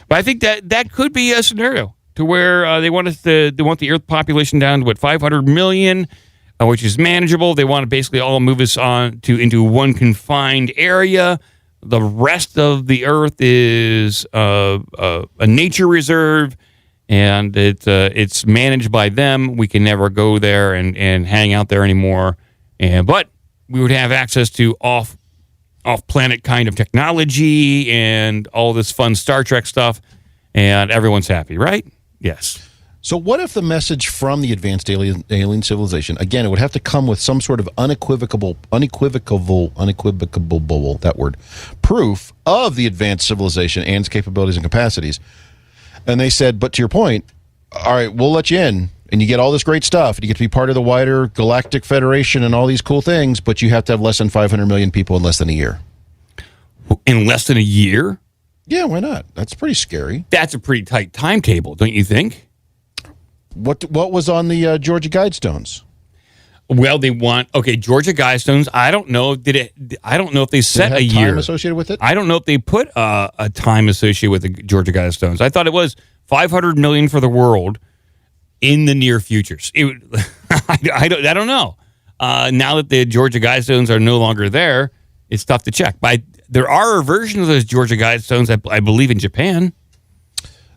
But I think that could be a scenario to where they want the Earth population down to 500 million, which is manageable. They want to basically all move us into one confined area. The rest of the Earth is a nature reserve, and it's managed by them. We can never go there and hang out there anymore. But we would have access to off-planet kind of technology and all this fun Star Trek stuff, and everyone's happy, right? Yes. So what if the message from the advanced alien civilization, again, it would have to come with some sort of unequivocal proof of the advanced civilization and its capabilities and capacities. And they said, but to your point, all right, we'll let you in, and you get all this great stuff, and you get to be part of the wider Galactic Federation and all these cool things, but you have to have less than 500 million people in less than a year. In less than a year? Yeah, why not? That's pretty scary. That's a pretty tight timetable, don't you think? What was on the Georgia Guidestones? Well, they want Georgia Guidestones. I don't know. I don't know if they set a year time associated with it. I don't know if they put a time associated with the Georgia Guidestones. I thought it was 500 million for the world in the near futures. I don't know. Now that the Georgia Guidestones are no longer there, it's tough to check. But there are a version of those Georgia Guidestones, I believe, in Japan.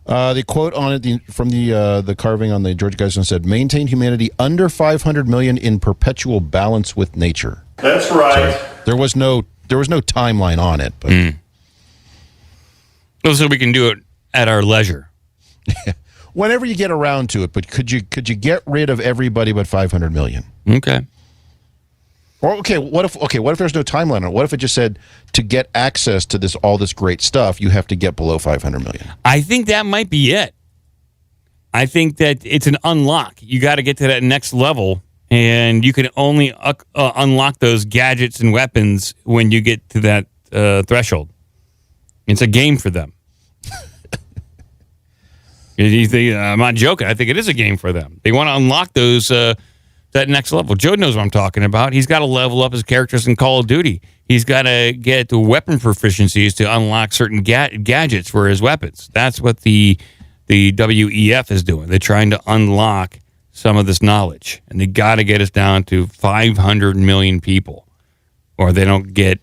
The quote on it from the carving on the Georgia Guidestone said, "Maintain humanity under 500 million in perpetual balance with nature." That's right. So there was no timeline on it, but so we can do it at our leisure. Whenever you get around to it. But could you get rid of everybody but 500 million? Okay. Or what if there's no timeline on it? What if it just said to get access to all this great stuff, you have to get below 500 million? I think that might be it. I think that it's an unlock. You got to get to that next level, and you can only unlock those gadgets and weapons when you get to that threshold. It's a game for them. I'm not joking. I think it is a game for them. They want to unlock those. That next level. Joe knows what I'm talking about. He's got to level up his characters in Call of Duty. He's got to get to weapon proficiencies to unlock certain gadgets for his weapons. That's what the WEF is doing. They're trying to unlock some of this knowledge, and they got to get us down to 500 million people, or they don't get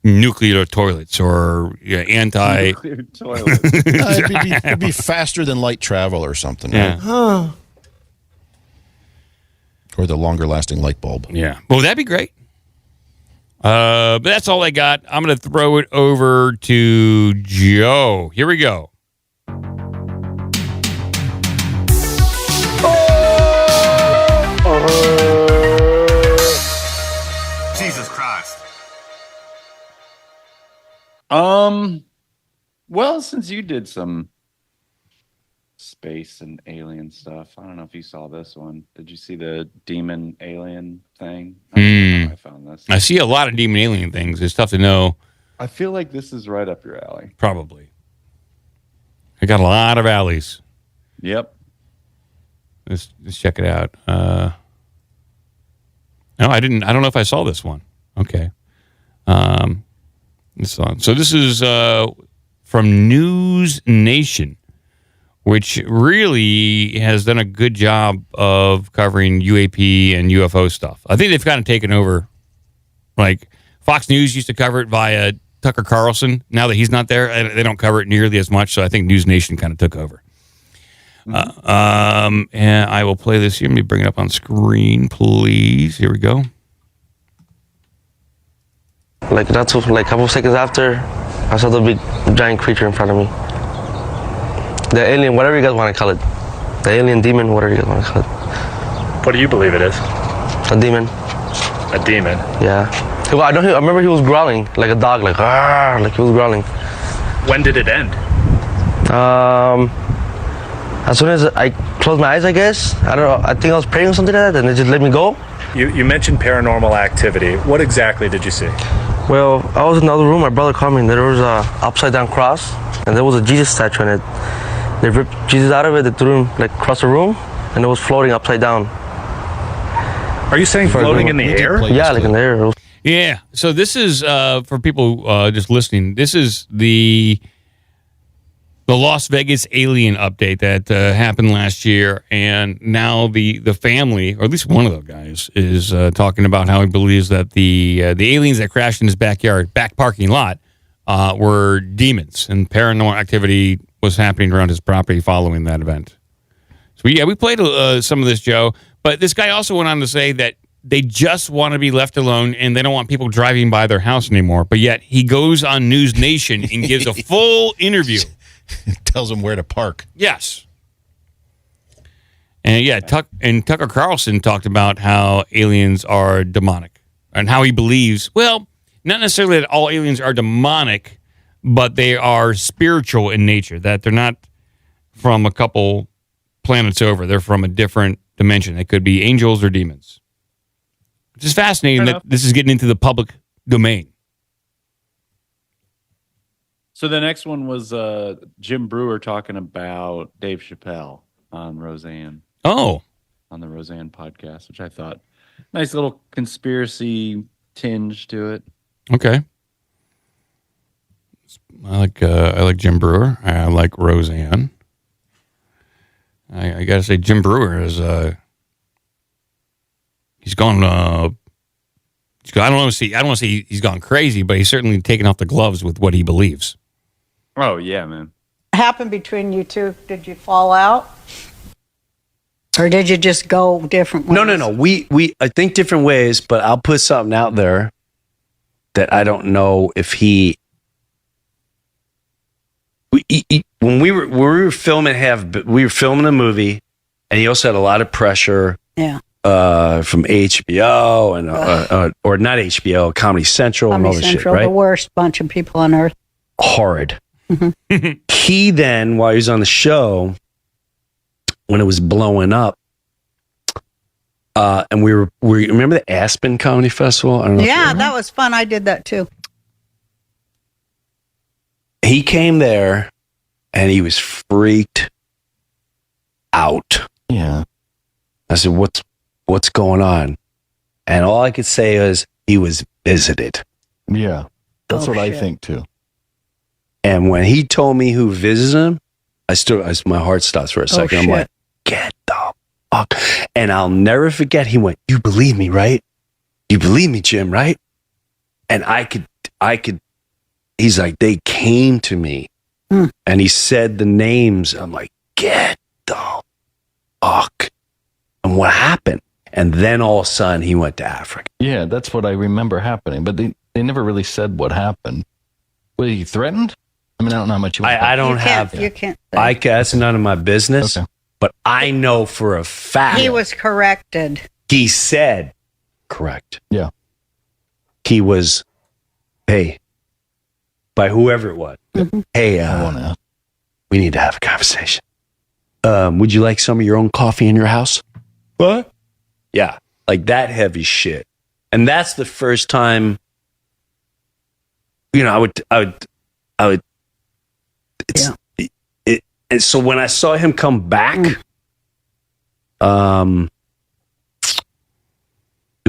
nuclear toilets or anti. Nuclear toilets. It'd be faster than light travel or something. Yeah. Right? Huh. Or the longer-lasting light bulb. Yeah. Well, that'd be great. But that's all I got. I'm going to throw it over to Joe. Here we go. Jesus Christ. Well, since you did some space and alien stuff, I don't know if you saw this one. Did you see the demon alien thing? I don't know how I found this. I see a lot of demon alien things. It's tough to know. I feel like this is right up your alley. Probably. I got a lot of alleys. Yep. Let's check it out. No, I didn't. I don't know if I saw this one. Okay. So this is from News Nation, which really has done a good job of covering UAP and UFO stuff. I think they've kind of taken over. Like Fox News used to cover it via Tucker Carlson. Now that he's not there, they don't cover it nearly as much. So I think News Nation kind of took over. And I will play this here. Let me bring it up on screen, please. Here we go. Like that's like a couple seconds after, I saw the big giant creature in front of me. The alien, whatever you guys want to call it. The alien demon, whatever you guys want to call it. What do you believe it is? A demon. A demon? Yeah. Well, I remember he was growling like a dog, like he was growling. When did it end? As soon as I closed my eyes, I guess. I don't know. I think I was praying or something like that, and it just let me go. You mentioned paranormal activity. What exactly did you see? Well, I was in the other room. My brother called me, and there was a upside down cross, and there was a Jesus statue in it. They ripped Jesus out of it. They threw him like across the room, and it was floating upside down. Are you saying floating in the air? Yeah, like in the air. Yeah. So this is for people just listening. This is the Las Vegas alien update that happened last year, and now the family, or at least one of the guys, is talking about how he believes that the aliens that crashed in his back parking lot, were demons, and paranormal activity was happening around his property following that event. So we played some of this, Joe, but this guy also went on to say that they just want to be left alone and they don't want people driving by their house anymore. But yet he goes on News Nation and gives a full interview. Tells them where to park. Yes. And yeah, Tucker Carlson talked about how aliens are demonic and how he believes, well, not necessarily that all aliens are demonic, but they are spiritual in nature, that they're not from a couple planets over. They're from a different dimension. They could be angels or demons. Which is fascinating that this is getting into the public domain. So the next one was Jim Breuer talking about Dave Chappelle on Roseanne. Oh. On the Roseanne podcast, which I thought nice little conspiracy tinge to it. Okay. I like Jim Breuer. I like Roseanne. I gotta say Jim Breuer is he's gone I don't want to say he's gone crazy, but he's certainly taken off the gloves with what he believes. Oh yeah, man. What happened between you two? Did you fall out? Or did you just go different ways? No. We I think different ways, but I'll put something out there that I don't know if when we were filming a movie, and he also had a lot of pressure. Yeah. From HBO and or not HBO, Comedy Central and all this shit, right? The worst bunch of people on earth. Horrid. Mm-hmm. He then, while he was on the show, when it was blowing up, and we remember the Aspen Comedy Festival? I don't know. Yeah, that was fun. I did that too. He came there, and he was freaked out. Yeah. I said, "What's going on?" And all I could say is he was visited. Yeah, that's what I think too. And when he told me who visited him, my heart stops for a second. I'm like, get the fuck. And I'll never forget, he went, "You believe me, right? You believe me, Jim, right?" And I could, he's like, "They came to me." And he said the names. I'm like, get the fuck. And what happened? And then all of a sudden he went to Africa. Yeah, that's what I remember happening. But they never really said what happened. Was he threatened? I mean, I don't know how much I don't have. You can't. That's none of my business. Okay. But I know for a fact. He was corrected. He said, correct. Yeah. He was, hey, by whoever it was. Mm-hmm. Hey, we need to have a conversation. Would you like some of your own coffee in your house? What? Yeah, like that heavy shit. And that's the first time, I would. And so when I saw him come back, It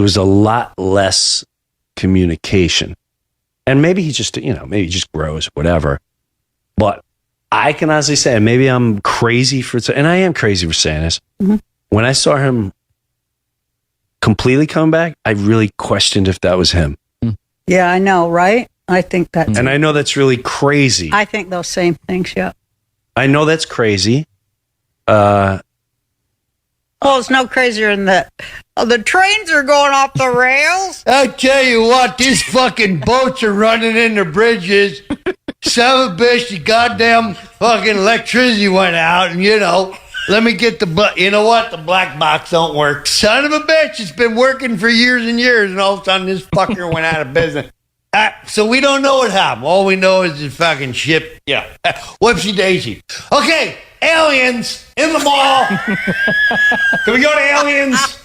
was a lot less communication. And maybe he just, maybe he just grows, whatever. But I can honestly say, maybe I'm crazy and I am crazy for saying this. Mm-hmm. When I saw him completely come back, I really questioned if that was him. Yeah, I know, right? I think that's... And I know that's really crazy. I think those same things, yeah. I know that's crazy. It's no crazier than that. Oh, the trains are going off the rails. I tell you what, these fucking boats are running into bridges. Son of a bitch, the goddamn fucking electricity went out, and let me get you know what? The black box don't work. Son of a bitch, it's been working for years and years, and all of a sudden this fucker went out of business. So we don't know what happened. All we know is the fucking ship. Yeah. Whoopsie daisy. Okay, aliens in the mall. Can we go to aliens?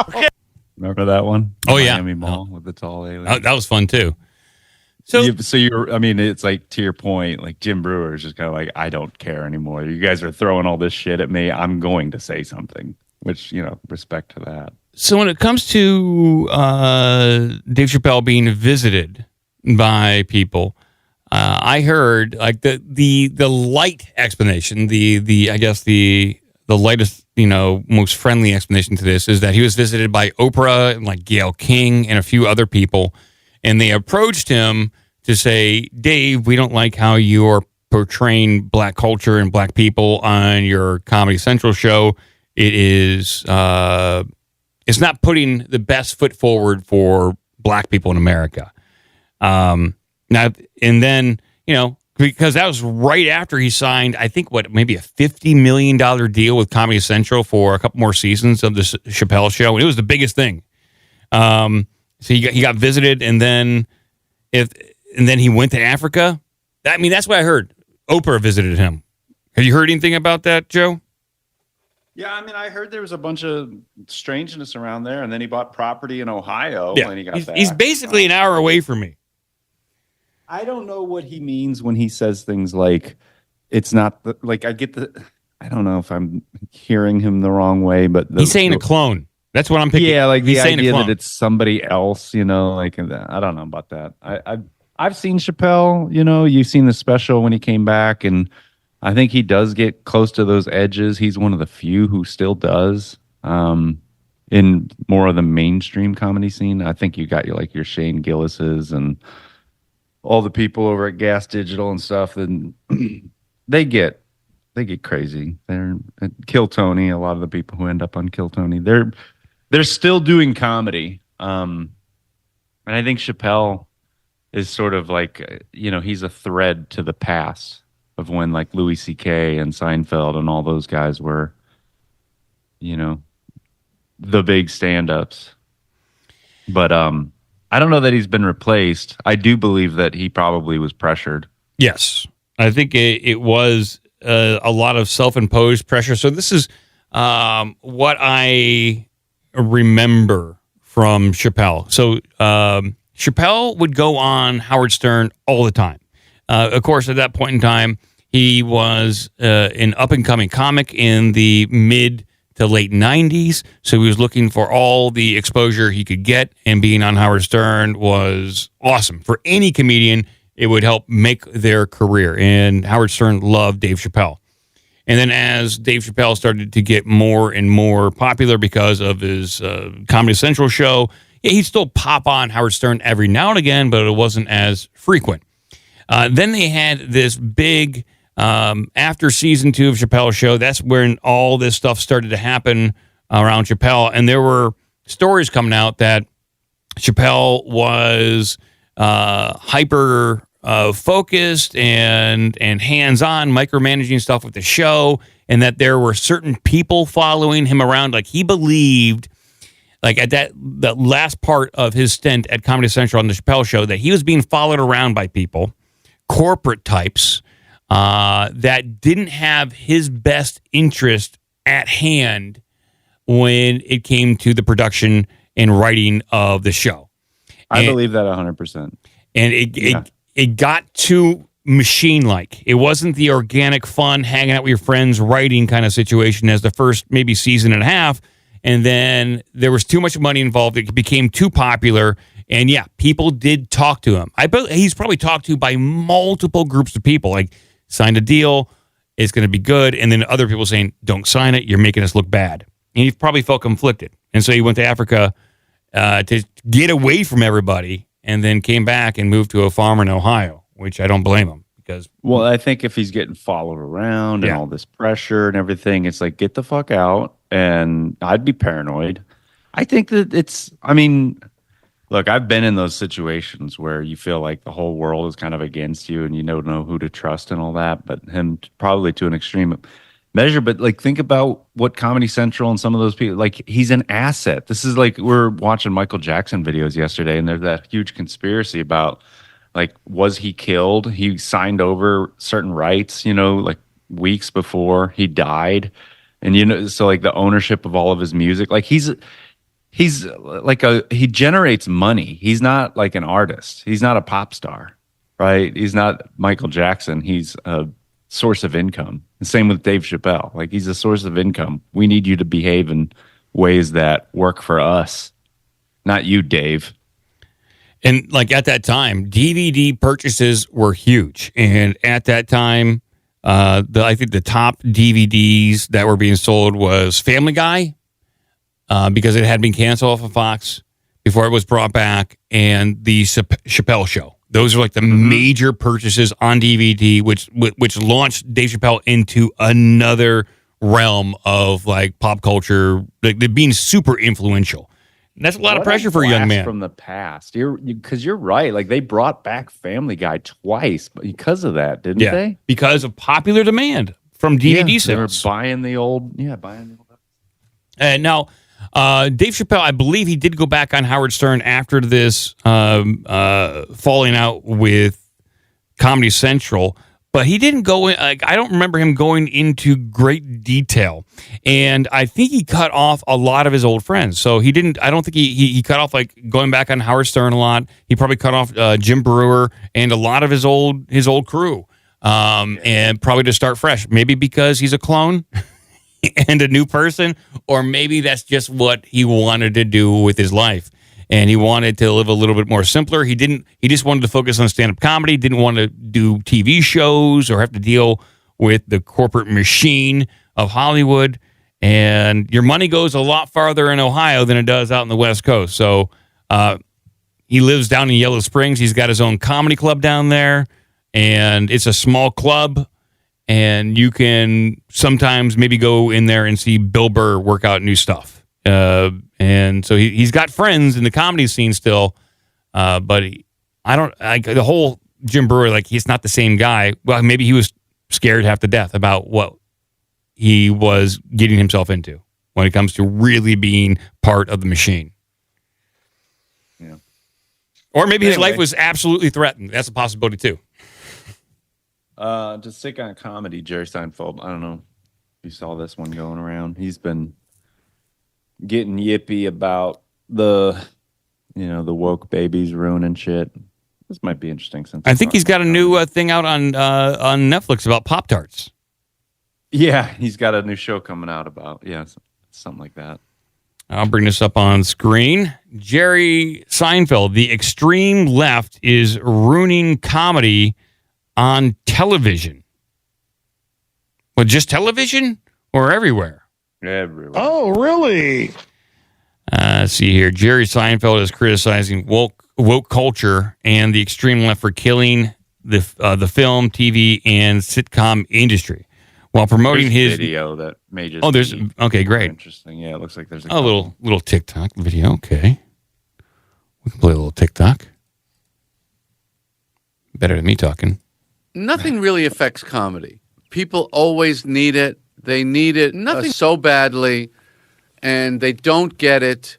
Okay. Remember that one? Oh, yeah. Miami Mall with the tall aliens. Oh, that was fun, too. So it's like, to your point, like Jim Breuer is just kind of like, I don't care anymore. You guys are throwing all this shit at me. I'm going to say something, which, respect to that. So when it comes to Dave Chappelle being visited by people, I heard like the light explanation, I guess the lightest, most friendly explanation to this is that he was visited by Oprah and like Gayle King and a few other people, and they approached him to say, Dave, we don't like how you're portraying black culture and black people on your Comedy Central show. It is it's not putting the best foot forward for black people in America. Now, and then, because that was right after he signed, I think, maybe a $50 million deal with Comedy Central for a couple more seasons of the Chappelle show. And it was the biggest thing. So he got visited, and then he went to Africa. That's what I heard. Oprah visited him. Have you heard anything about that, Joe? Yeah, I heard there was a bunch of strangeness around there, and then he bought property in Ohio when he got back. He's basically an hour away from me. I don't know what he means when he says things like, it's not, I don't know if I'm hearing him the wrong way, but... He's saying a clone. That's what I'm picking. Yeah, like the idea that it's somebody else, I don't know about that. I've seen Chappelle, you've seen the special when he came back, and I think he does get close to those edges. He's one of the few who still does in more of the mainstream comedy scene. I think you got your Shane Gillis's and all the people over at Gas Digital and stuff. And they get crazy. They're Kill Tony. A lot of the people who end up on Kill Tony, they're still doing comedy. And I think Chappelle is sort of like, he's a thread to the past of when like Louis C.K. and Seinfeld and all those guys were, the big stand-ups. But I don't know that he's been replaced. I do believe that he probably was pressured. Yes. I think it was a lot of self-imposed pressure. So this is what I remember from Chappelle. So Chappelle would go on Howard Stern all the time. Of course, at that point in time, he was an up-and-coming comic in the mid to late 90s, so he was looking for all the exposure he could get, and being on Howard Stern was awesome. For any comedian, it would help make their career, and Howard Stern loved Dave Chappelle. And then as Dave Chappelle started to get more and more popular because of his Comedy Central show, he'd still pop on Howard Stern every now and again, but it wasn't as frequent. Then they had this big, after season 2 of Chappelle's show, that's when all this stuff started to happen around Chappelle. And there were stories coming out that Chappelle was hyper focused and hands-on, micromanaging stuff with the show, and that there were certain people following him around. Like he believed, like at that last part of his stint at Comedy Central on the Chappelle show, that he was being followed around by people, corporate types, that didn't have his best interest at hand when it came to the production and writing of the show. I believe that 100%. And it got to machine-like. It wasn't the organic, fun, hanging out with your friends, writing kind of situation as the first maybe season and a half. And then there was too much money involved. It became too popular. And yeah, people did talk to him. I bet he's probably talked to by multiple groups of people. Like, signed a deal, it's going to be good. And then other people saying, don't sign it, you're making us look bad. And he probably felt conflicted. And so he went to Africa to get away from everybody, and then came back and moved to a farm in Ohio, which I don't blame him. Because, well, I think if he's getting followed around and all this pressure and everything, it's like, get the fuck out. And I'd be paranoid. I think that look, I've been in those situations where you feel like the whole world is kind of against you and you don't know who to trust and all that, but him probably to an extreme measure. But like, think about what Comedy Central and some of those people, like, he's an asset. This is like, we're watching Michael Jackson videos yesterday, and there's that huge conspiracy about, like, was he killed? He signed over certain rights, like weeks before he died. And, so like the ownership of all of his music, like he's like he generates money. He's not like an artist. He's not a pop star, right? He's not Michael Jackson. He's a source of income. The same with Dave Chappelle. Like, he's a source of income. We need you to behave in ways that work for us, not you, Dave. And like at that time, DVD purchases were huge. And at that time, I think the top DVDs that were being sold was Family Guy, because it had been canceled off of Fox before it was brought back, and the Chappelle Show. Those are like the major purchases on DVD, which launched Dave Chappelle into another realm of like pop culture, like being super influential. And that's a lot of pressure for a young man from the past. Because you're right. Like, they brought back Family Guy twice because of that, didn't they? Because of popular demand from DVD sales. They were buying the old. And now, Dave Chappelle, I believe he did go back on Howard Stern after this falling out with Comedy Central, but he didn't go in. Like, I don't remember him going into great detail, and I think he cut off a lot of his old friends. So he didn't. I don't think he cut off like going back on Howard Stern a lot. He probably cut off Jim Breuer and a lot of his old crew, and probably to start fresh. Maybe because he's a clone and a new person, or maybe that's just what he wanted to do with his life. And he wanted to live a little bit more simpler. He just wanted to focus on stand-up comedy, didn't want to do TV shows or have to deal with the corporate machine of Hollywood. And your money goes a lot farther in Ohio than it does out in the West Coast. So he lives down in Yellow Springs. He's got his own comedy club down there, and it's a small club. And you can sometimes maybe go in there and see Bill Burr work out new stuff. And so he's got friends in the comedy scene still, but the whole Jim Breuer, like, he's not the same guy. Well, maybe he was scared half to death about what he was getting himself into when it comes to really being part of the machine. Yeah. Or maybe his life was absolutely threatened. That's a possibility too. To stick on comedy, Jerry Seinfeld, I don't know if you saw this one going around. He's been getting yippy about the woke babies ruining shit. This might be interesting. Since I think he's got a new thing out on Netflix about Pop-Tarts. Yeah, he's got a new show coming out about, something like that. I'll bring this up on screen. Jerry Seinfeld, the extreme left is ruining comedy on television. Well, just television or everywhere? Everywhere. Oh, really? See here. Jerry Seinfeld is criticizing woke culture and the extreme left for killing the film, TV, and sitcom industry while promoting his video that may just. Oh, there's okay, great, interesting. Yeah, it looks like there's a little TikTok video. Okay, we can play a little TikTok. Better than me talking. Nothing really affects comedy. People always need it. They need it so badly, and they don't get it.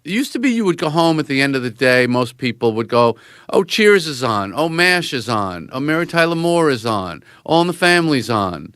It used to be you would go home at the end of the day. Most people would go, oh, Cheers is on. Oh, MASH is on. Oh, Mary Tyler Moore is on. All in the Family's on.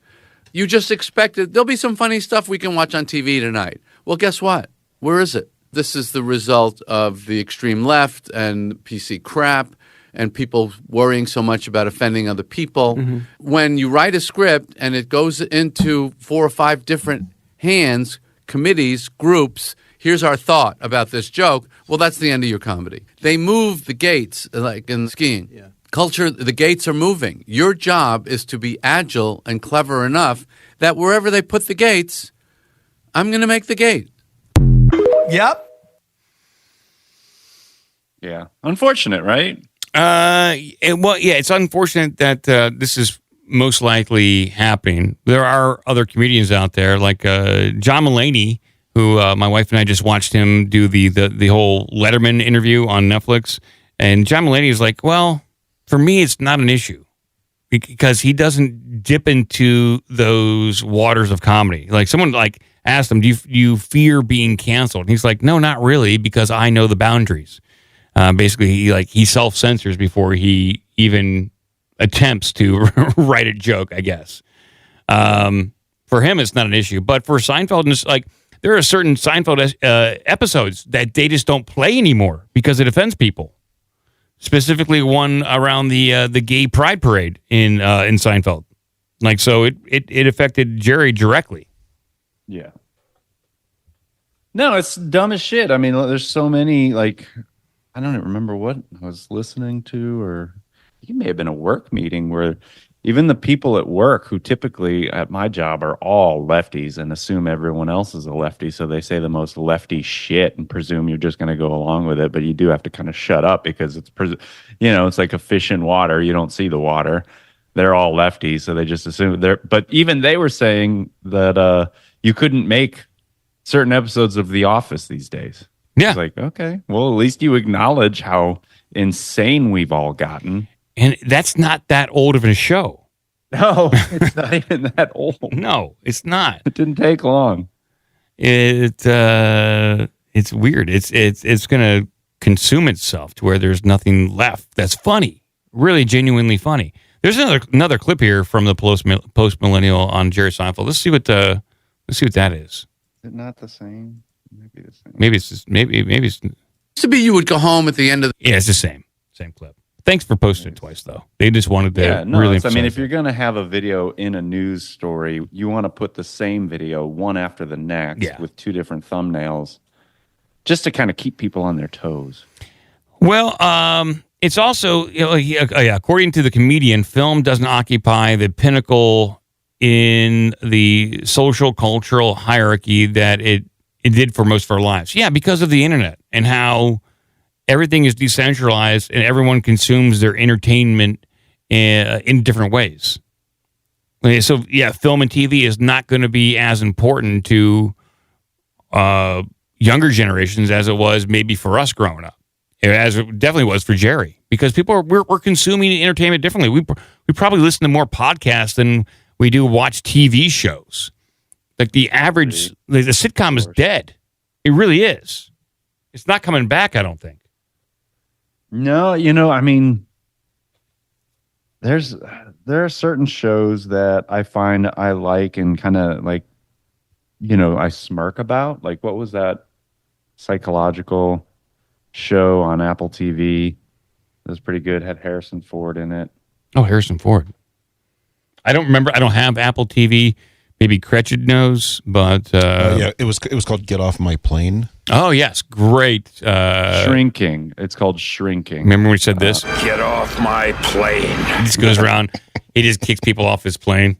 You just expected there'll be some funny stuff we can watch on TV tonight. Well, guess what? Where is it? This is the result of the extreme left and PC crap. and people worrying so much about offending other people. Mm-hmm. When you write a script and it goes into 4 or 5 different hands, committees, groups, here's our thought about this joke, well, that's the end of your comedy. They move the gates, like in skiing. Yeah. Culture, the gates are moving. Your job is to be agile and clever enough that wherever they put the gates, I'm going to make the gate. Yep. Yeah. Unfortunate, right? It's unfortunate that this is most likely happening. There are other comedians out there, like John Mulaney, who my wife and I just watched him do the whole Letterman interview on Netflix. And John Mulaney is like, well, for me, it's not an issue because he doesn't dip into those waters of comedy. Like someone like asked him, do you fear being canceled? And he's like, no, not really, because I know the boundaries. Basically, he self-censors before he even attempts to write a joke, I guess. For him, it's not an issue. But for Seinfeld, there are certain Seinfeld episodes that they just don't play anymore because it offends people. Specifically, one around the gay pride parade in Seinfeld. So it affected Jerry directly. Yeah. No, it's dumb as shit. I mean, there's so many, I don't even remember what I was listening to, or it may have been a work meeting where even the people at work who typically at my job are all lefties and assume everyone else is a lefty, so they say the most lefty shit and presume you're just going to go along with it, but you do have to kind of shut up because it's like a fish in water. You don't see the water. They're all lefties, so they just assume they're. But even they were saying that you couldn't make certain episodes of The Office these days. Yeah, it's like, okay, well, at least you acknowledge how insane we've all gotten. And that's not that old of a show. No, it's not even that old. No, it's not. It didn't take long. It's weird. It's going to consume itself to where there's nothing left that's funny, really genuinely funny. There's another clip here from the post millennial on Jerry Seinfeld. Let's see what that is. Is it not the same? Maybe the same. Maybe it's just maybe it's. Used to be you would go home at the end of Yeah, it's the same clip. Thanks for posting it twice, though. They just wanted to really. I mean, if you're going to have a video in a news story, you want to put the same video one after the next with 2 different thumbnails, just to kind of keep people on their toes. Well, it's also according to the comedian, film doesn't occupy the pinnacle in the social cultural hierarchy that it did for most of our lives. Yeah, because of the internet and how everything is decentralized and everyone consumes their entertainment in different ways. So, yeah, film and TV is not going to be as important to younger generations as it was maybe for us growing up, as it definitely was for Jerry, because we're consuming entertainment differently. We probably listen to more podcasts than we do watch TV shows. Like the average, the sitcom is dead. It really is. It's not coming back, I don't think. No, I mean, there are certain shows that I find I like and kind of I smirk about. Like, what was that psychological show on Apple TV? It was pretty good. Had Harrison Ford in it. Oh, Harrison Ford. I don't remember. I don't have Apple TV. Maybe Cretched knows, but it was called Get Off My Plane. Oh yes, great. Shrinking. It's called Shrinking. Remember when we said this? Get off my plane. He just goes around. He just kicks people off his plane.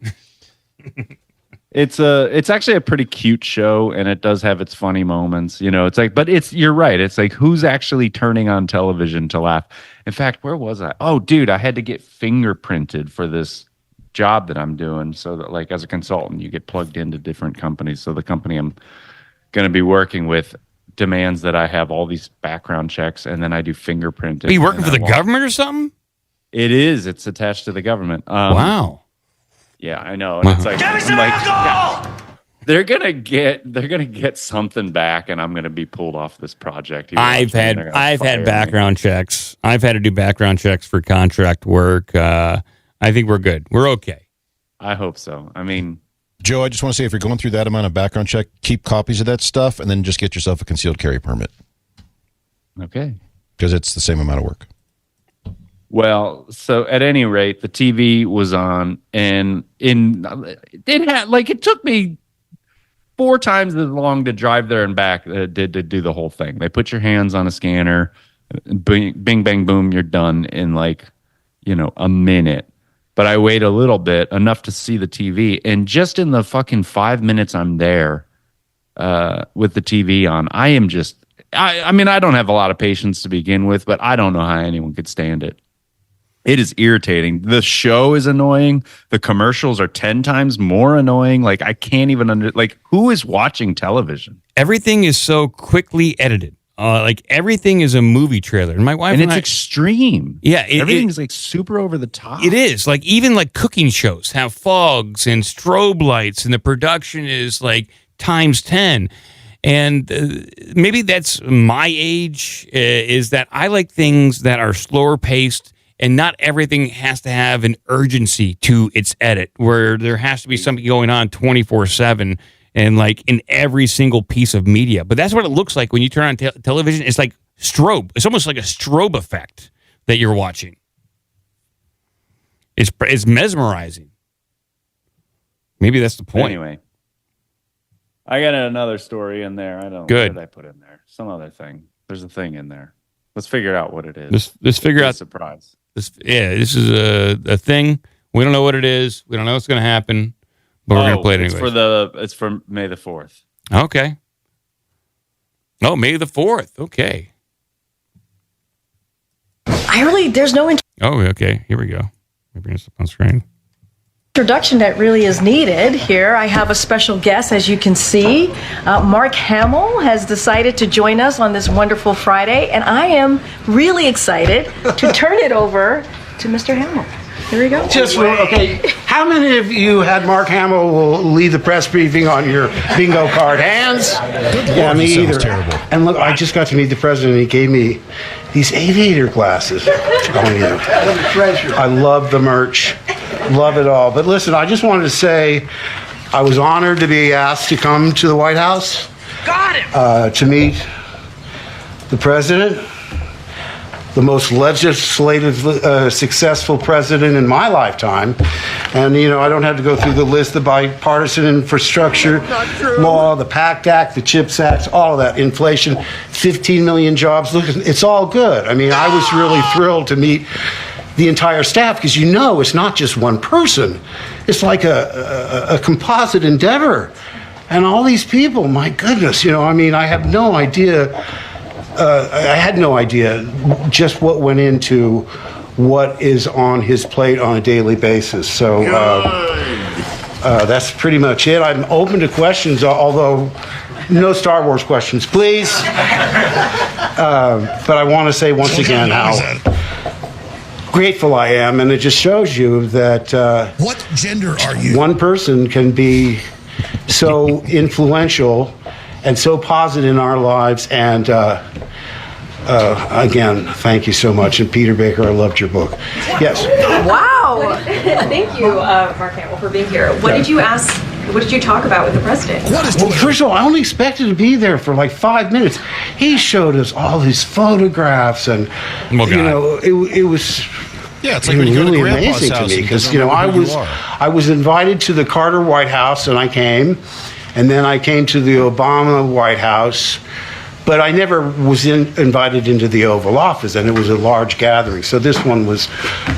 It's actually a pretty cute show, and it does have its funny moments. But you're right. It's like, who's actually turning on television to laugh? In fact, where was I? Oh, dude, I had to get fingerprinted for this job that I'm doing, so that as a consultant you get plugged into different companies. So the company I'm going to be working with demands that I have all these background checks, and then I do fingerprinting. Are you working for the government or something? It is. It's attached to the government. Wow. Yeah, I know. And it's like, they're gonna get something back, and I'm gonna be pulled off this project. I've had background checks. I've had to do background checks for contract work. I think we're good. We're okay. I hope so. I mean, Joe, I just want to say, if you're going through that amount of background check, keep copies of that stuff, and then just get yourself a concealed carry permit. Okay. Because it's the same amount of work. Well, so at any rate, the TV was on, and it took me 4 times as long to drive there and back did to do the whole thing. They put your hands on a scanner, bing, bang, boom, you're done in a minute. But I wait a little bit, enough to see the TV, and just in the fucking 5 minutes I'm there with the TV on, I am just. I mean, I don't have a lot of patience to begin with, but I don't know how anyone could stand it. It is irritating. The show is annoying. The commercials are 10 times more annoying. Like, I can't even who is watching television? Everything is so quickly edited. Everything is a movie trailer. And my wife and it's extreme. Yeah. Everything's like super over the top. It is. Like, even like cooking shows have fogs and strobe lights, and the production is like times 10. And maybe that's my age, is that I like things that are slower paced, and not everything has to have an urgency to its edit, where there has to be something going on 24/7 and like in every single piece of media. But that's what it looks like when you turn on television. It's like strobe. It's almost like a strobe effect that you're watching. It's mesmerizing. Maybe that's the point. Anyway. I got another story in there. I don't. Good. What did I put in there? Some other thing. There's a thing in there. Let's figure out what it is. Let's figure out. Surprise. This is a thing. We don't know what it is. We don't know what's going to happen, but we're going to play it anyway. It's for May the 4th. Okay. Oh, May the 4th. Okay. There's no Oh, okay. Here we go. Let me bring this up on screen. introduction that really is needed here. I have a special guest, as you can see. Mark Hamill has decided to join us on this wonderful Friday, and I am really excited to turn it over to Mr. Hamill. Here we go. Okay, how many of you had Mark Hamill will lead the press briefing on your bingo card? Hands? Yeah, me either. Terrible. And look, I just got to meet the president. He gave me these aviator glasses. I love the merch. Love it all. But listen, I just wanted to say I was honored to be asked to come to the White House. Got him! To meet the president, the most legislatively successful president in my lifetime. And, I don't have to go through the list, the bipartisan infrastructure law, the PACT Act, the CHIPS Act, all of that, inflation, 15 million jobs. Look, it's all good. I mean, I was really thrilled to meet the entire staff, because it's not just one person. It's like a composite endeavor. And all these people, my goodness, I have no idea. I had no idea just what went into what is on his plate on a daily basis. So that's pretty much it. I'm open to questions, although no Star Wars questions, please. But I want to say once again how grateful I am, and it just shows you that what gender are you? One person can be so influential and so positive in our lives. And again, thank you so much. And Peter Baker, I loved your book. Yes. Wow. Thank you, Mark Hamill, for being here. What did you ask? What did you talk about with the president? Well, first of all, I only expected to be there for like 5 minutes. He showed us all his photographs, and it was. Yeah, it's like when you go to really Grandpa's amazing to house me, and he because doesn't remember who you are. I was invited to the Carter White House, and I came, and then I came to the Obama White House, but I never was invited into the Oval Office, and it was a large gathering. So this one was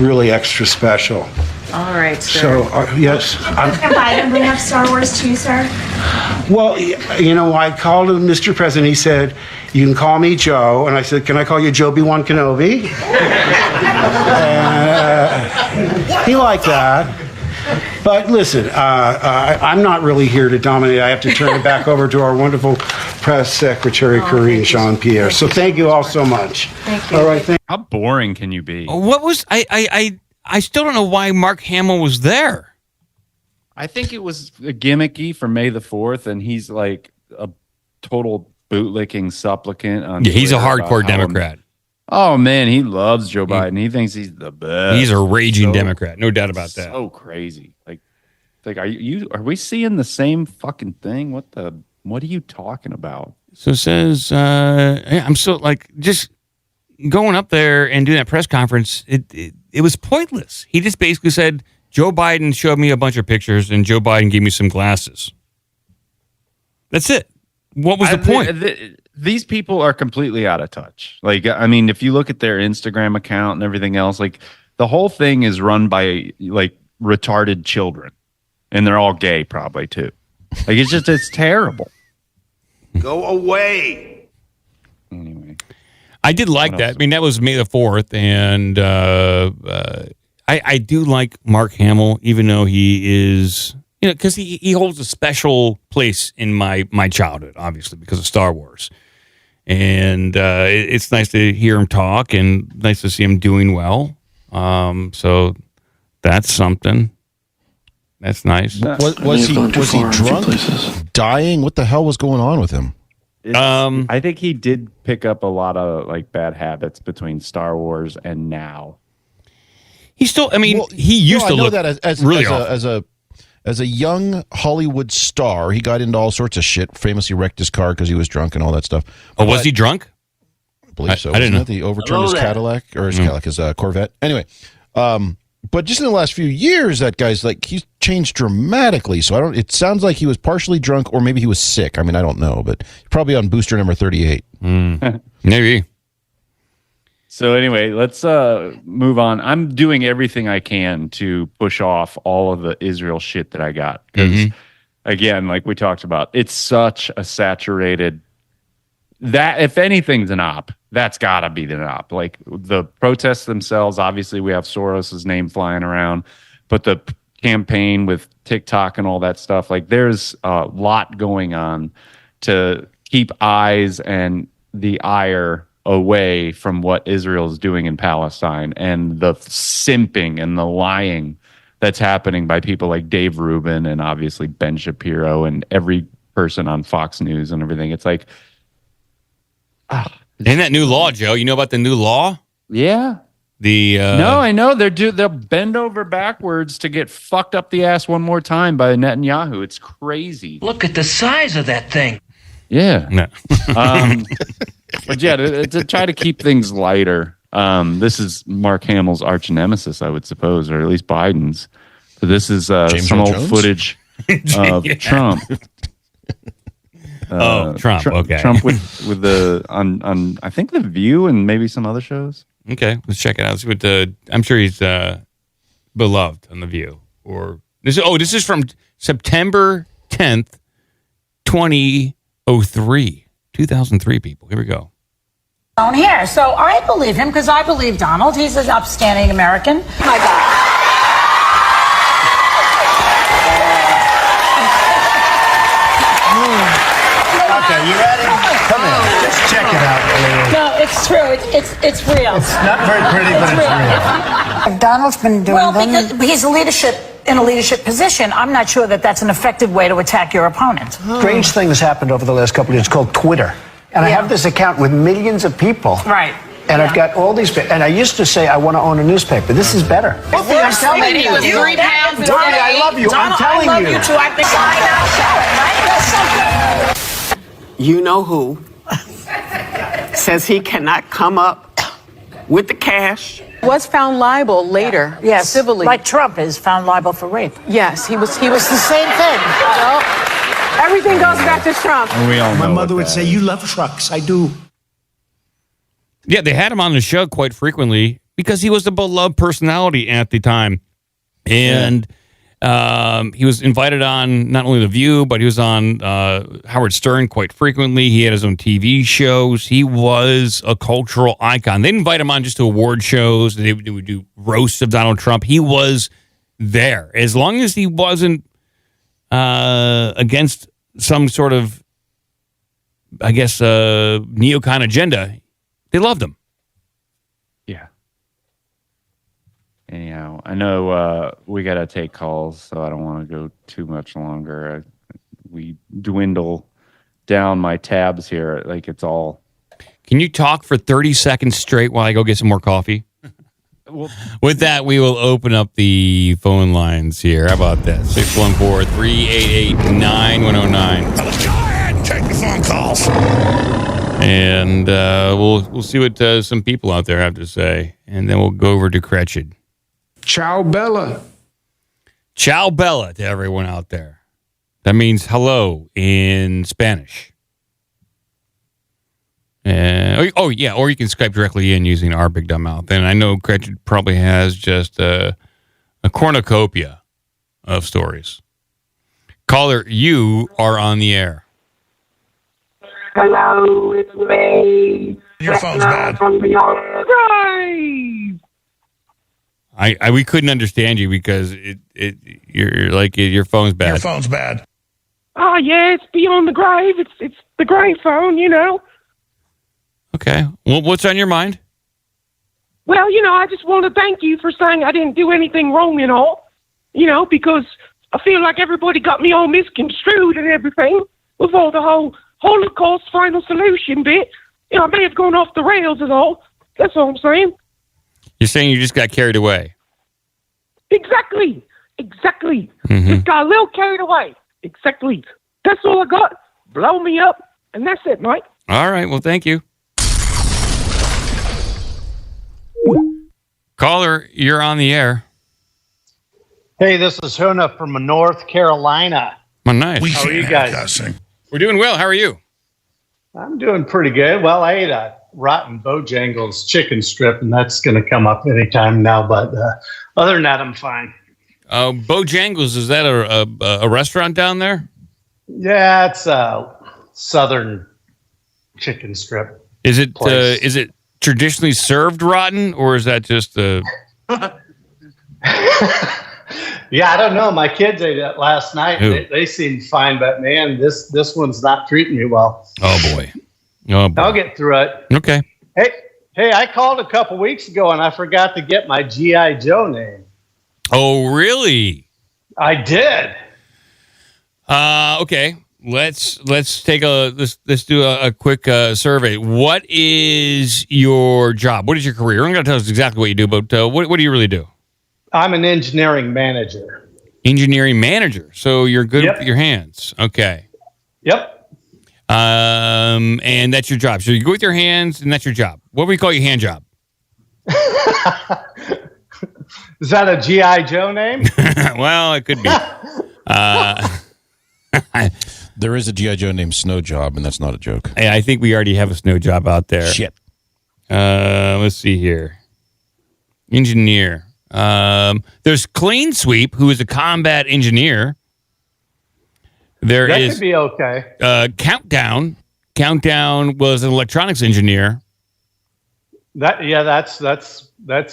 really extra special. All right, sir. So yes, Biden bring up Star Wars too, sir? Well, I called him Mr. President. He said, "You can call me Joe," and I said, "Can I call you Joe B1 Kenobi?" He liked that. But listen, I'm not really here to dominate. I have to turn it back over to our wonderful press secretary, Corinne Jean-Pierre. So thank you all so much. Thank you. All right. How boring can you be? What was I still don't know why Mark Hamill was there. I think it was gimmicky for May the 4th, and he's like a total bootlicking supplicant on he's a Twitter hardcore Democrat. Oh man, he loves Joe Biden. He thinks he's the best. He's a raging Democrat, no doubt about that. So crazy. Like are we seeing the same fucking thing? What are you talking about? So it says I'm so just going up there and doing that press conference, it was pointless. He just basically said, Joe Biden showed me a bunch of pictures and Joe Biden gave me some glasses. That's it. What was the point? These people are completely out of touch. Like, I mean, if you look at their Instagram account and everything else, like the whole thing is run by like retarded children, and they're all gay probably too. Like, it's terrible. Go away. Anyway, I did like that. I mean, that was May the 4th, and I do like Mark Hamill, even though he is, because he holds a special place in my childhood, obviously, because of Star Wars. And it's nice to hear him talk and nice to see him doing well. So that's something. That's nice. Was he drunk, dying? What the hell was going on with him? I think he did pick up a lot of like bad habits between Star Wars and now. He still, he used to look that as a young Hollywood star, he got into all sorts of shit. Famously wrecked his car because he was drunk and all that stuff. Oh, was he drunk? I believe so. I didn't know. He overturned his Cadillac or his Cadillac, his Corvette. Anyway, but just in the last few years, that guy's like, he's changed dramatically. So it sounds like he was partially drunk or maybe he was sick. I mean, I don't know, but probably on booster number 38. Maybe. So anyway, let's move on. I'm doing everything I can to push off all of the Israel shit that I got. Because, again, like we talked about, it's such a saturated... That, if anything's an op, that's got to be the op. Like, the protests themselves, obviously we have Soros's name flying around, but the campaign with TikTok and all that stuff, like, there's a lot going on to keep eyes and the ire away from what Israel is doing in Palestine and the simping and the lying that's happening by people like Dave Rubin and obviously Ben Shapiro and every person on Fox News and everything. It's like, and that new law, Joe, you know about the new law? Yeah. No, I know. They'll bend over backwards to get fucked up the ass one more time by Netanyahu. It's crazy. Look at the size of that thing. Yeah. No. But yeah, to try to keep things lighter, this is Mark Hamill's arch nemesis, I would suppose, or at least Biden's. So this is some old footage of Trump. Trump. Okay. Trump with the on I think The View and maybe some other shows. Okay, let's check it out. See what I'm sure he's beloved on The View. Or this is from September 10th, 2003. 2003, people. Here we go. On here. So I believe him because I believe Donald. He's an upstanding American. My God. Okay, you ready? Come in. Just check it out. No, it's true. It's real. It's not very pretty, but it's real. Donald's been doing Well, because he's in a leadership position, I'm not sure that that's an effective way to attack your opponent. Strange thing has happened over the last couple of years called Twitter. And I have this account with millions of people. Right. And I've got all these, and I used to say I want to own a newspaper. This is better. I'm telling you. Donnie, I love you. I'm telling you. I love you too. I think You know who says he cannot come up with the cash. Was found liable later, yes, civilly. Like Trump is found liable for rape. Yes, he was the same thing. Well, everything goes back to Trump. And we all know My mother would say, "You love trucks." I do. Yeah, they had him on the show quite frequently because he was a beloved personality at the time. And he was invited on not only The View, but he was on Howard Stern quite frequently. He had his own TV shows. He was a cultural icon. They'd invite him on just to award shows. They would do roasts of Donald Trump. He was there. As long as he wasn't against some sort of, I guess, neocon agenda, they loved him. Yeah. Anyhow, I know we got to take calls, so I don't want to go too much longer. We dwindle down my tabs here. Like it's all. Can you talk for 30 seconds straight while I go get some more coffee? With that, we will open up the phone lines here. How about that? 614-388-9109. Go ahead and take the phone calls. And we'll see what some people out there have to say. And then we'll go over to Gretchen. Ciao, Bella. Ciao, Bella, to everyone out there. That means hello in Spanish. Or you can Skype directly in using our Big Dumb Mouth. And I know Gretchen probably has just a cornucopia of stories. Caller, you are on the air. Hello, it's me. Your phone's bad. From beyond the grave. We couldn't understand you because you're like your phone's bad. Your phone's bad. Oh yeah, it's beyond the grave. It's the grave phone, you know. Okay. Well, what's on your mind? Well, you know, I just want to thank you for saying I didn't do anything wrong, you know. You know, because I feel like everybody got me all misconstrued and everything with all the whole Holocaust final solution bit. You know, I may have gone off the rails and all. That's all I'm saying. You're saying you just got carried away. Exactly. Mm-hmm. Just got a little carried away. Exactly. That's all I got. Blow me up, and that's it, Mike. All right. Well, thank you. Caller, you're on the air. Hey, this is Huna from North Carolina. Oh, nice. How are you guys? We're doing well. How are you? I'm doing pretty good. Well, I ate a rotten Bojangles chicken strip, and that's going to come up anytime now. But other than that, I'm fine. Bojangles, is that a restaurant down there? Yeah, it's a southern chicken strip. Is it traditionally served rotten, or is that just a... Yeah, I don't know. My kids ate it last night. They seemed fine, but man, this one's not treating me well. Oh boy. I'll get through it. Okay. Hey, I called a couple weeks ago and I forgot to get my G.I. Joe name. Oh, really? I did. Okay. Let's do a quick survey. What is your job? What is your career? You're not going to tell us exactly what you do, but what do you really do? I'm an engineering manager. Engineering manager. So you're good with your hands. Okay. Yep. And that's your job. So you go with your hands, and that's your job. What do we call your hand job? Is that a G.I. Joe name? Well, it could be. There is a G.I. Joe named Snow Job, and that's not a joke. Hey, I think we already have a snow job out there. Shit. Let's see here. Engineer. There's Clean Sweep, who is a combat engineer. That could be okay. Countdown. Countdown was an electronics engineer. That's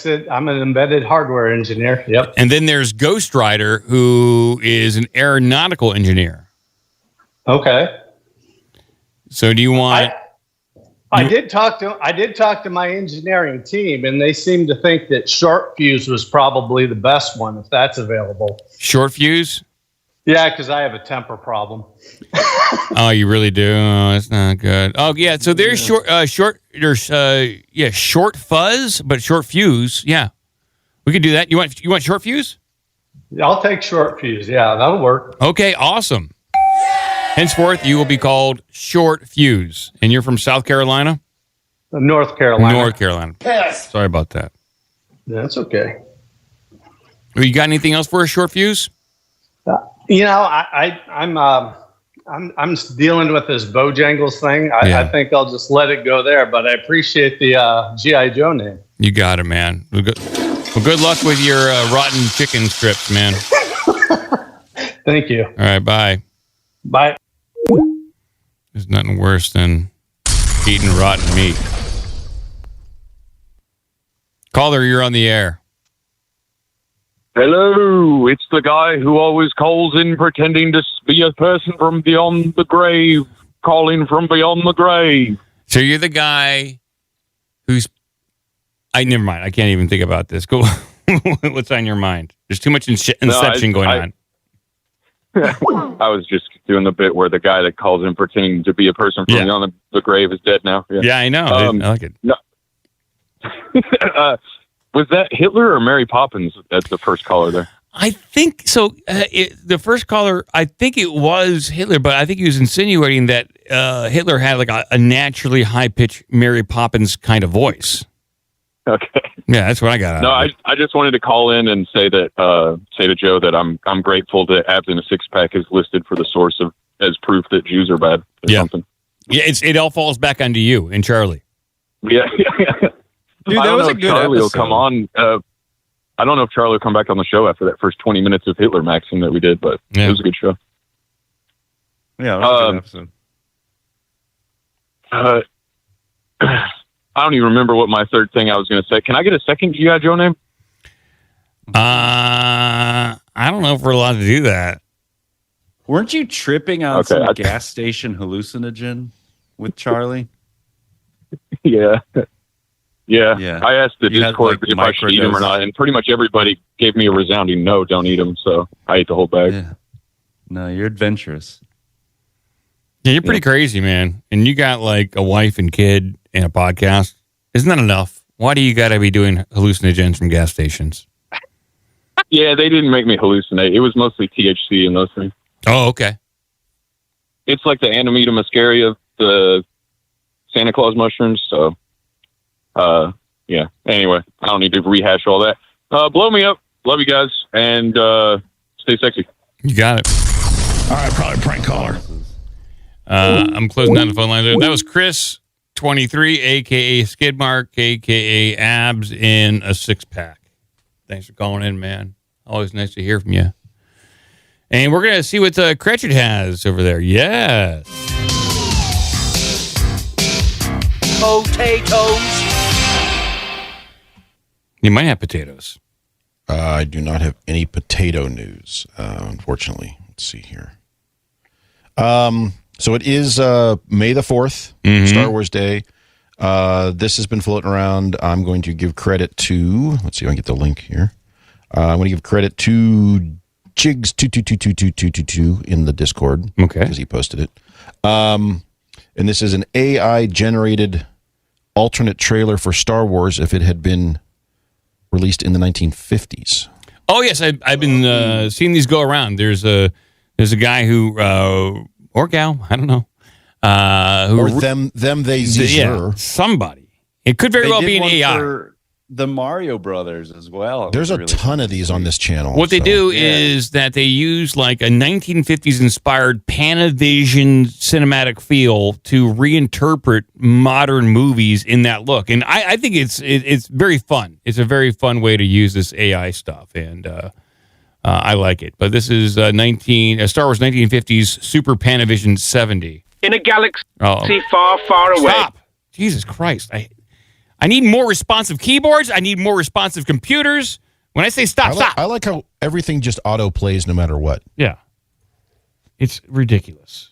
it. I'm an embedded hardware engineer. Yep. And then there's Ghost Rider, who is an aeronautical engineer. Okay. So do you want? I did talk to my engineering team, and they seemed to think that short fuse was probably the best one, if that's available. Short fuse? Yeah, because I have a temper problem. Oh, you really do? Oh, that's not good. Oh, yeah. So there's short fuzz, but short fuse. Yeah, we could do that. You want short fuse? I'll take short fuse. Yeah, that'll work. Okay, awesome. Henceforth, you will be called Short Fuse. And you're from South Carolina? North Carolina. North Carolina. Yes. Sorry about that. That's okay. You got anything else for a Short Fuse? I'm dealing with this Bojangles thing. I think I'll just let it go there, but I appreciate the G.I. Joe name. You got it, man. Well, good luck with your rotten chicken strips, man. Thank you. All right, bye. Bye. There's nothing worse than eating rotten meat. Caller, you're on the air. Hello, it's the guy who always calls in pretending to be a person from beyond the grave, calling from beyond the grave. So you're the guy who's... never mind. I can't even think about this. Go. What's on your mind? There's too much inception going on. I was just doing the bit where the guy that calls in pretending to be a person from beyond the grave is dead now. Yeah, I know. I like it. No. Was that Hitler or Mary Poppins as the first caller there? I think so. The first caller, I think it was Hitler, but I think he was insinuating that Hitler had like a naturally high pitched Mary Poppins kind of voice. Okay. Yeah, that's what I got. No, I just wanted to call in and say that say to Joe that I'm grateful that abs in a six pack is listed for the source of as proof that Jews are bad or something. Yeah, it all falls back onto you and Charlie. Yeah. Dude, that was a good Charlie episode. will come on. I don't know if Charlie will come back on the show after that first 20 minutes of Hitler maxing that we did, but it was a good show. Yeah, that was a good episode. I don't even remember what my third thing I was going to say. Can I get a second G.I. Joe name? I don't know if we're allowed to do that. Weren't you tripping on some gas station hallucinogen with Charlie? Yeah. Yeah. I asked the You had, Discord like, if I should eat them or not, and pretty much everybody gave me a resounding no, don't eat them, so I ate the whole bag. Yeah. No, you're adventurous. Yeah, you're pretty crazy, man. And you got like a wife and kid and a podcast. Isn't that enough? Why do you got to be doing hallucinogens from gas stations? Yeah, they didn't make me hallucinate. It was mostly THC and those things. Oh, okay. It's like the Amanita muscaria of the Santa Claus mushrooms, so yeah. Anyway, I don't need to rehash all that. Blow me up. Love you guys, and stay sexy. You got it. All right, probably prank caller. I'm closing down the phone lines. That was Chris, 23, a.k.a. Skidmark, a.k.a. Abs in a six-pack. Thanks for calling in, man. Always nice to hear from you. And we're going to see what Cretchet has over there. Yes. Potatoes. You might have potatoes. I do not have any potato news, unfortunately. Let's see here. So it is May the 4th, Star Wars Day. This has been floating around. I'm going to give credit to, let's see if I can get the link here. I'm going to give credit to Jigs222222 in the Discord. Okay. Because he posted it. And this is an AI-generated alternate trailer for Star Wars if it had been released in the 1950s. Oh, yes. I've been seeing these go around. There's a guy who, or gal, I don't know. Or them, they, yeah, somebody. It could very well be an AI. For the Mario Brothers as well. There's a ton of these on this channel. What they do is that they use like a 1950s inspired Panavision cinematic feel to reinterpret modern movies in that look. And I think it's very fun. It's a very fun way to use this AI stuff. And I like it. But this is Star Wars 1950s Super Panavision 70. In a galaxy far, far away. Stop. Jesus Christ. I need more responsive keyboards. I need more responsive computers. When I say stop. I like how everything just auto plays no matter what. Yeah. It's ridiculous.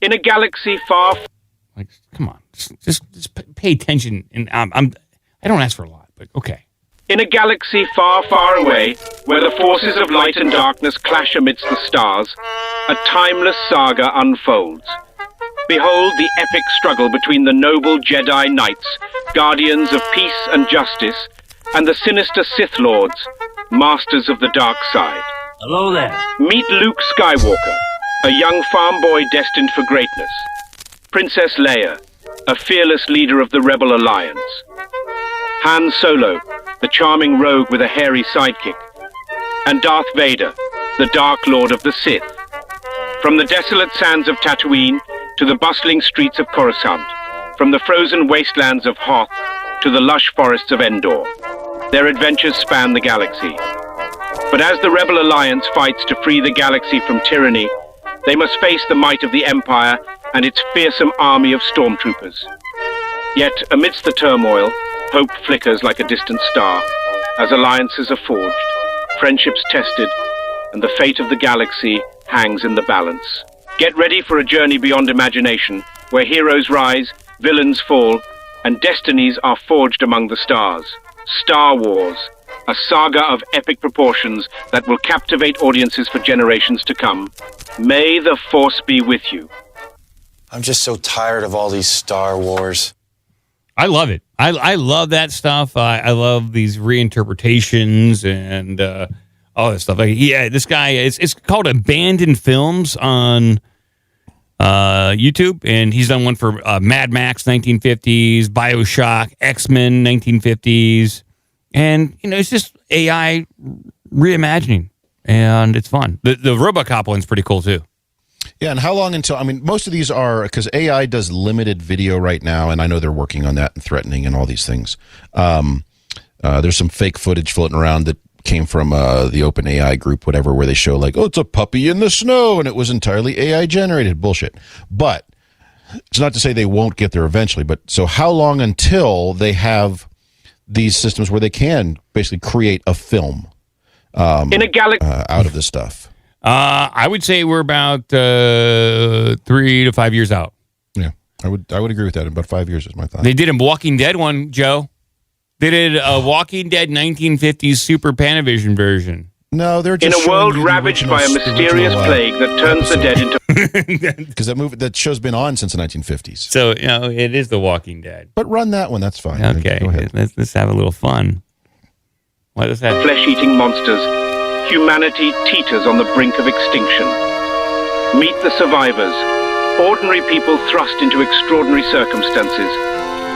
In a galaxy far. Like, come on. Just pay attention. And I don't ask for a lot, but okay. In a galaxy far, far away, where the forces of light and darkness clash amidst the stars, a timeless saga unfolds. Behold the epic struggle between the noble Jedi Knights, guardians of peace and justice, and the sinister Sith Lords, masters of the dark side. Hello there. Meet Luke Skywalker, a young farm boy destined for greatness. Princess Leia, a fearless leader of the Rebel Alliance. Han Solo, the charming rogue with a hairy sidekick. And Darth Vader, the Dark Lord of the Sith. From the desolate sands of Tatooine to the bustling streets of Coruscant, from the frozen wastelands of Hoth to the lush forests of Endor, their adventures span the galaxy. But as the Rebel Alliance fights to free the galaxy from tyranny, they must face the might of the Empire and its fearsome army of stormtroopers. Yet, amidst the turmoil, hope flickers like a distant star, as alliances are forged, friendships tested, and the fate of the galaxy hangs in the balance. Get ready for a journey beyond imagination, where heroes rise, villains fall, and destinies are forged among the stars. Star Wars, a saga of epic proportions that will captivate audiences for generations to come. May the Force be with you. I'm just so tired of all these Star Wars. I love it. I love that stuff. I love these reinterpretations and all that stuff. Like, yeah, this guy, it's called Abandoned Films on YouTube, and he's done one for Mad Max 1950s, BioShock, X-Men 1950s, and it's just AI reimagining, and it's fun. The RoboCop one's pretty cool too. Yeah, and how long until? I mean, most of these are because AI does limited video right now, and I know they're working on that and threatening and all these things. There's some fake footage floating around that came from the OpenAI group, whatever, where they show like, oh, it's a puppy in the snow, and it was entirely AI generated. Bullshit. But it's not to say they won't get there eventually. But so how long until they have these systems where they can basically create a film in a galaxy out of this stuff? I would say we're about 3 to 5 years out. Yeah, I would agree with that. About 5 years is my thought. They did a Walking Dead one, Joe. They did a Walking Dead 1950s Super Panavision version. No, they're just in a world ravaged by a mysterious plague that turns the dead into. Because that show's been on since the 1950s. So it is The Walking Dead. But run that one. That's fine. Okay, Go ahead. Let's have a little fun. What is that? Flesh-eating monsters. Humanity teeters on the brink of extinction. Meet the survivors. Ordinary people thrust into extraordinary circumstances,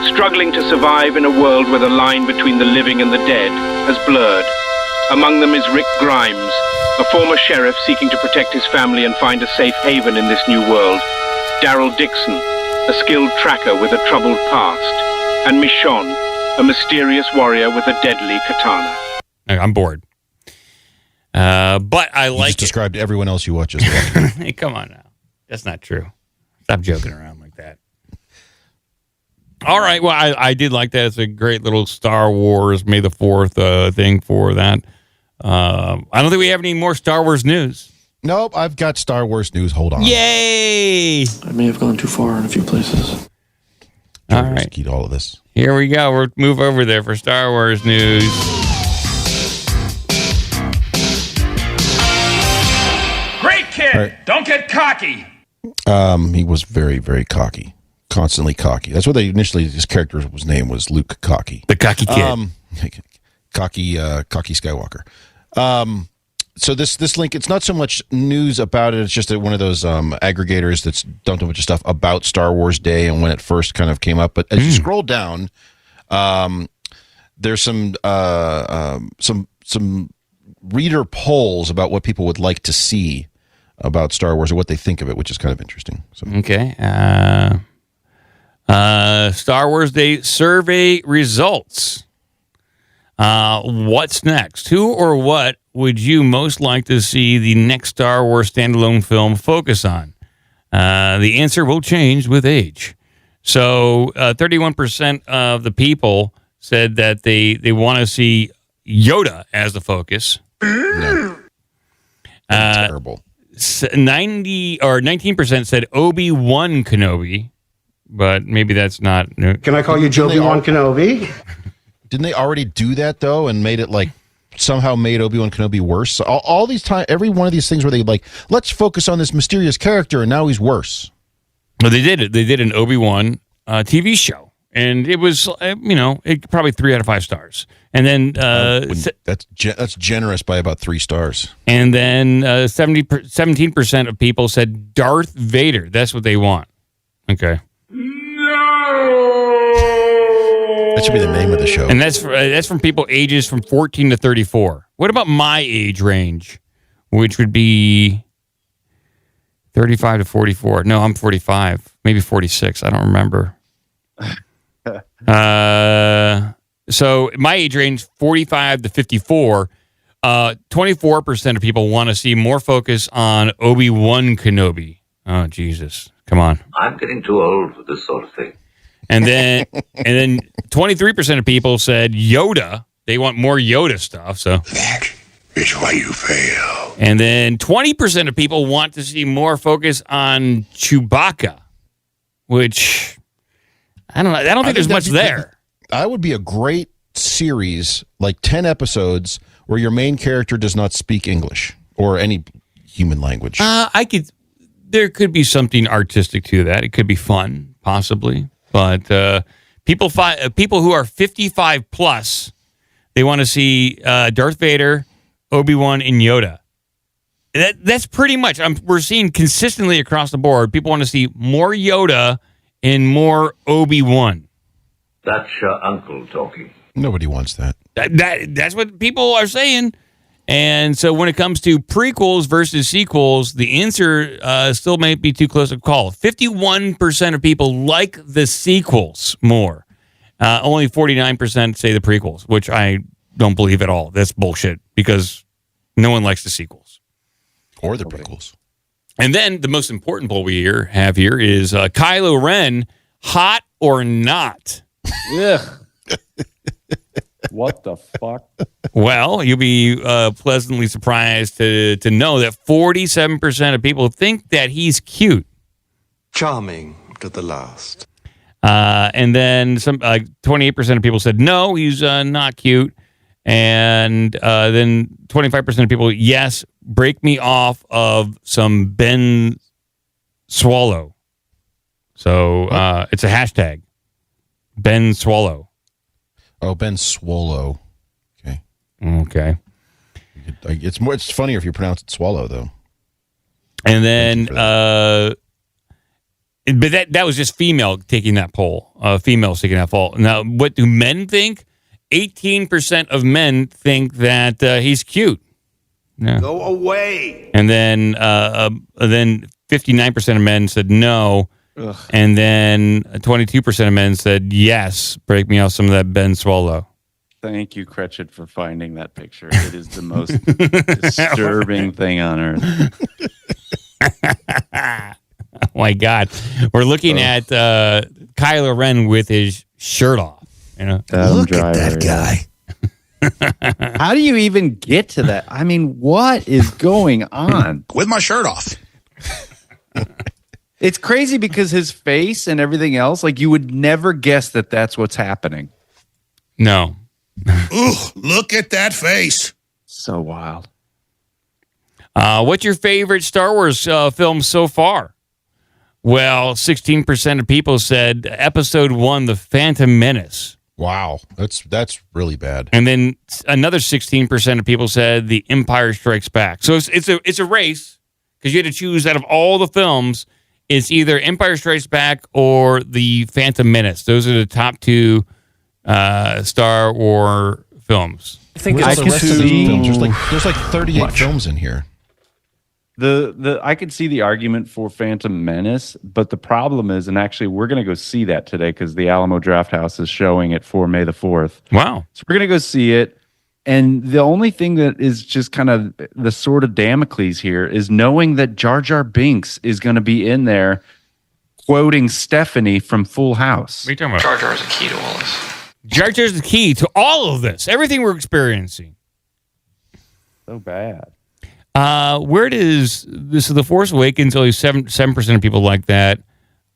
struggling to survive in a world where the line between the living and the dead has blurred. Among them is Rick Grimes, a former sheriff seeking to protect his family and find a safe haven in this new world. Daryl Dixon, a skilled tracker with a troubled past. And Michonne, a mysterious warrior with a deadly katana. I'm bored. But I like just described everyone else you watch as well. Hey, come on now. That's not true. Stop joking around like that. All right. Well, I did like that. It's a great little Star Wars May the 4th thing for that. I don't think we have any more Star Wars news. Nope. I've got Star Wars news. Hold on. Yay! I may have gone too far in a few places. All right. Keep all of this. Here we go. We'll move over there for Star Wars news. Great kid. Right. Don't get cocky. He was very, very cocky. Constantly cocky. That's what they initially, his character's name was Luke Cocky. The cocky kid. Cocky Skywalker. So this link, it's not so much news about it. It's just one of those aggregators that's dumped a bunch of stuff about Star Wars Day and when it first kind of came up. But as you scroll down, there's some reader polls about what people would like to see about Star Wars or what they think of it, which is kind of interesting. So. Okay. Star Wars Day survey results. What's next? Who or what would you most like to see the next Star Wars standalone film focus on? The answer will change with age. So 31% of the people said that they want to see Yoda as the focus. No. Terrible. 19% said Obi-Wan Kenobi, but maybe that's not. Can I call you Obi-Wan Kenobi? Didn't they already do that though, and made it like somehow made Obi-Wan Kenobi worse? So all these times, every one of these things where they like, let's focus on this mysterious character, and now he's worse. Well, they did it. They did an Obi-Wan TV show, and it was probably 3 out of 5 stars. And then that's generous by about 3 stars. And then 17% of people said Darth Vader. That's what they want. Okay. That should be the name of the show. And that's from people ages from 14 to 34. What about my age range, which would be 35 to 44? No, I'm 45, maybe 46. I don't remember. So my age range, 45 to 54. 24% of people want to see more focus on Obi-Wan Kenobi. Oh, Jesus. Come on. I'm getting too old for this sort of thing. And then 23% of people said Yoda. They want more Yoda stuff. So that is why you fail. And then 20% of people want to see more focus on Chewbacca, which I don't know. I don't think there's much there. That would be a great series, like 10 episodes, where your main character does not speak English or any human language. There could be something artistic to that. It could be fun, possibly. But people who are 55 plus, they want to see Darth Vader, Obi-Wan, and Yoda. That's pretty much. We're seeing consistently across the board. People want to see more Yoda and more Obi-Wan. That's your uncle talking. Nobody wants that. That's what people are saying. And so when it comes to prequels versus sequels, the answer still may be too close to call. 51% of people like the sequels more. Only 49% say the prequels, which I don't believe at all. That's bullshit because no one likes the sequels. Or the prequels. And then the most important poll we have here is Kylo Ren, hot or not? Ugh. What the fuck? Well, you'll be pleasantly surprised to know that 47% of people think that he's cute. Charming to the last. And then 28% of people said no, he's not cute. And then 25% of people, yes, break me off of some Ben Swallow. So it's a hashtag. Ben Swallow. Oh, Ben Swallow. Okay. It's funnier if you pronounce it Swallow, though. And then, but that was just female taking that poll. Females taking that poll. Now, what do men think? 18% of men think that he's cute. Yeah. Go away. And then 59% of men said no. Ugh. And then 22% of men said yes. Break me off some of that Ben Swallow. Thank you, Cretchet, for finding that picture. It is the most disturbing thing on earth. Oh my God. We're looking at Kylo Ren with his shirt off. You know? Look at that guy. How do you even get to that? I mean, what is going on? With my shirt off. It's crazy because his face and everything else, like you would never guess that that's what's happening. No. Ooh, look at that face. So wild. What's your favorite Star Wars film so far? Well, 16% of people said Episode 1, The Phantom Menace. Wow, that's really bad. And then another 16% of people said The Empire Strikes Back. So it's a race because you had to choose out of all the films. It's either Empire Strikes Back or The Phantom Menace. Those are the top two Star Wars films. I think I could see there's like 38 films in here. I could see the argument for Phantom Menace, but the problem is, and actually we're going to go see that today because the Alamo Drafthouse is showing it for May the 4th. Wow. So we're going to go see it. And the only thing that is just kind of the sword of Damocles here is knowing that Jar Jar Binks is going to be in there quoting Stephanie from Full House. What are you talking about? Jar Jar is the key to all this. Jar Jar is the key to all of this. Everything we're experiencing. So bad. Where does this is The Force Awakens? Only 7% of people like that.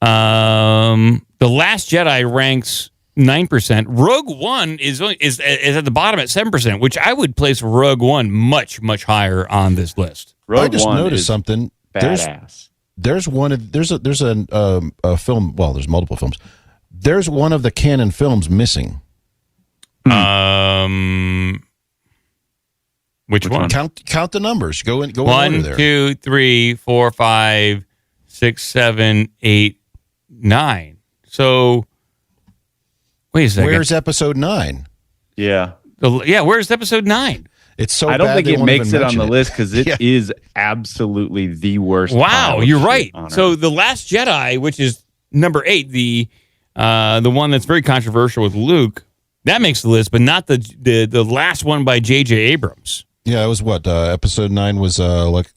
The Last Jedi ranks 9%. Rogue One is at the bottom at 7%, which I would place Rogue One much higher on this list. I just noticed something. Badass. There's a film. Well, there's multiple films. There's one of the canon films missing. Which one? Count the numbers. Go in. 1, 2, 3, 4, 5, 6, 7, 8, 9. So, wait a second. Where's episode 9? Yeah. Where's episode 9? It's so I don't bad think they it won't makes even it on the mention list because it is absolutely the worst. Wow, you're right. On So Earth. The Last Jedi, which is number 8, the one that's very controversial with Luke, that makes the list, but not the last one by J.J. Abrams. Yeah, it was what? Episode 9 was Electric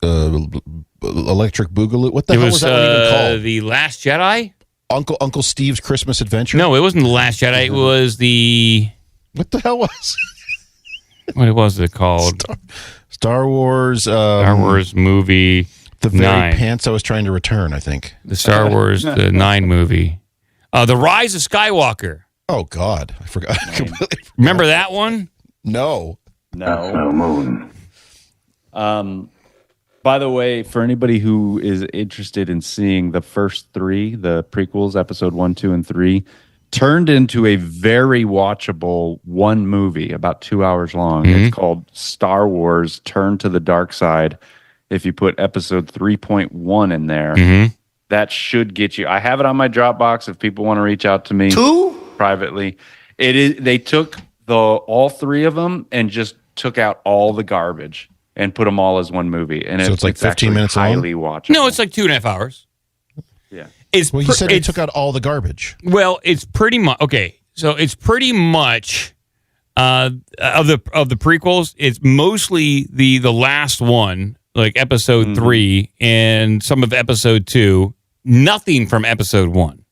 Boogaloo. What the hell was that one even called? The Last Jedi? Uncle Steve's Christmas Adventure? No, it wasn't The Last Jedi. It was the... What the hell was it? What was it called? Star Wars... Star Wars movie The very 9. pants I was trying to return, I think. The Star Wars the 9 movie. The Rise of Skywalker. Oh, God. I forgot. I completely forgot. Remember that one? No. No moon. By the way, for anybody who is interested in seeing the first 3, the prequels, episode 1, 2, and 3, turned into a very watchable one movie, about 2 hours long. Mm-hmm. It's called Star Wars Turn to the Dark Side. if you put episode 3.1 in there, that should get you. I have it on my Dropbox if people want to reach out to me privately. It is. They took all 3 of them and just took out all the garbage and put them all as one movie. And so it's like 15 minutes highly watchable. No, it's like 2.5 hours. Yeah. You said they took out all the garbage. Well, it's pretty much okay. So it's pretty much of the prequels. It's mostly the last one, like episode 3, and some of episode 2. Nothing from episode 1.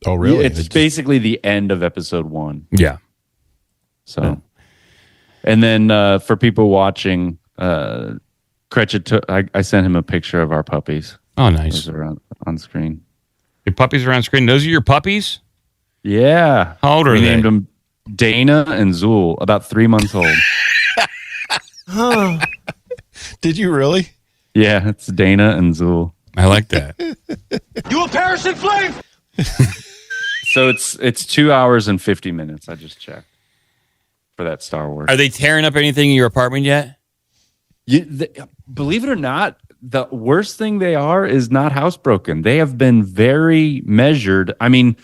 Oh, really? Yeah, it's basically the end of episode 1. Yeah. So, and then for people watching, Cretchet I sent him a picture of our puppies. Oh, nice. Those are on screen. Your puppies are on screen. Those are your puppies? Yeah. How old are we they? named them Dana and Zool, about 3 months old. Did you really? Yeah, it's Dana and Zool. I like that. You a Paris in flames? So it's 2 hours and 50 minutes. I just checked for that Star Wars. Are they tearing up anything in your apartment yet? Believe it or not, the worst thing they are is not housebroken. They have been very measured. I mean,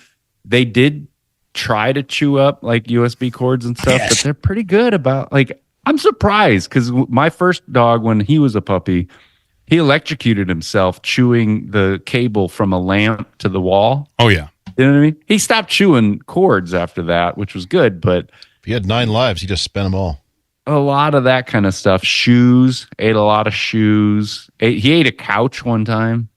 they did try to chew up like USB cords and stuff, but they're pretty good about I'm surprised because my first dog, when he was a puppy, he electrocuted himself chewing the cable from a lamp to the wall. Oh, yeah. You know what I mean? He stopped chewing cords after that, which was good, but if he had 9 lives, he just spent them all. A lot of that kind of stuff. Shoes, ate a lot of shoes. He ate a couch one time.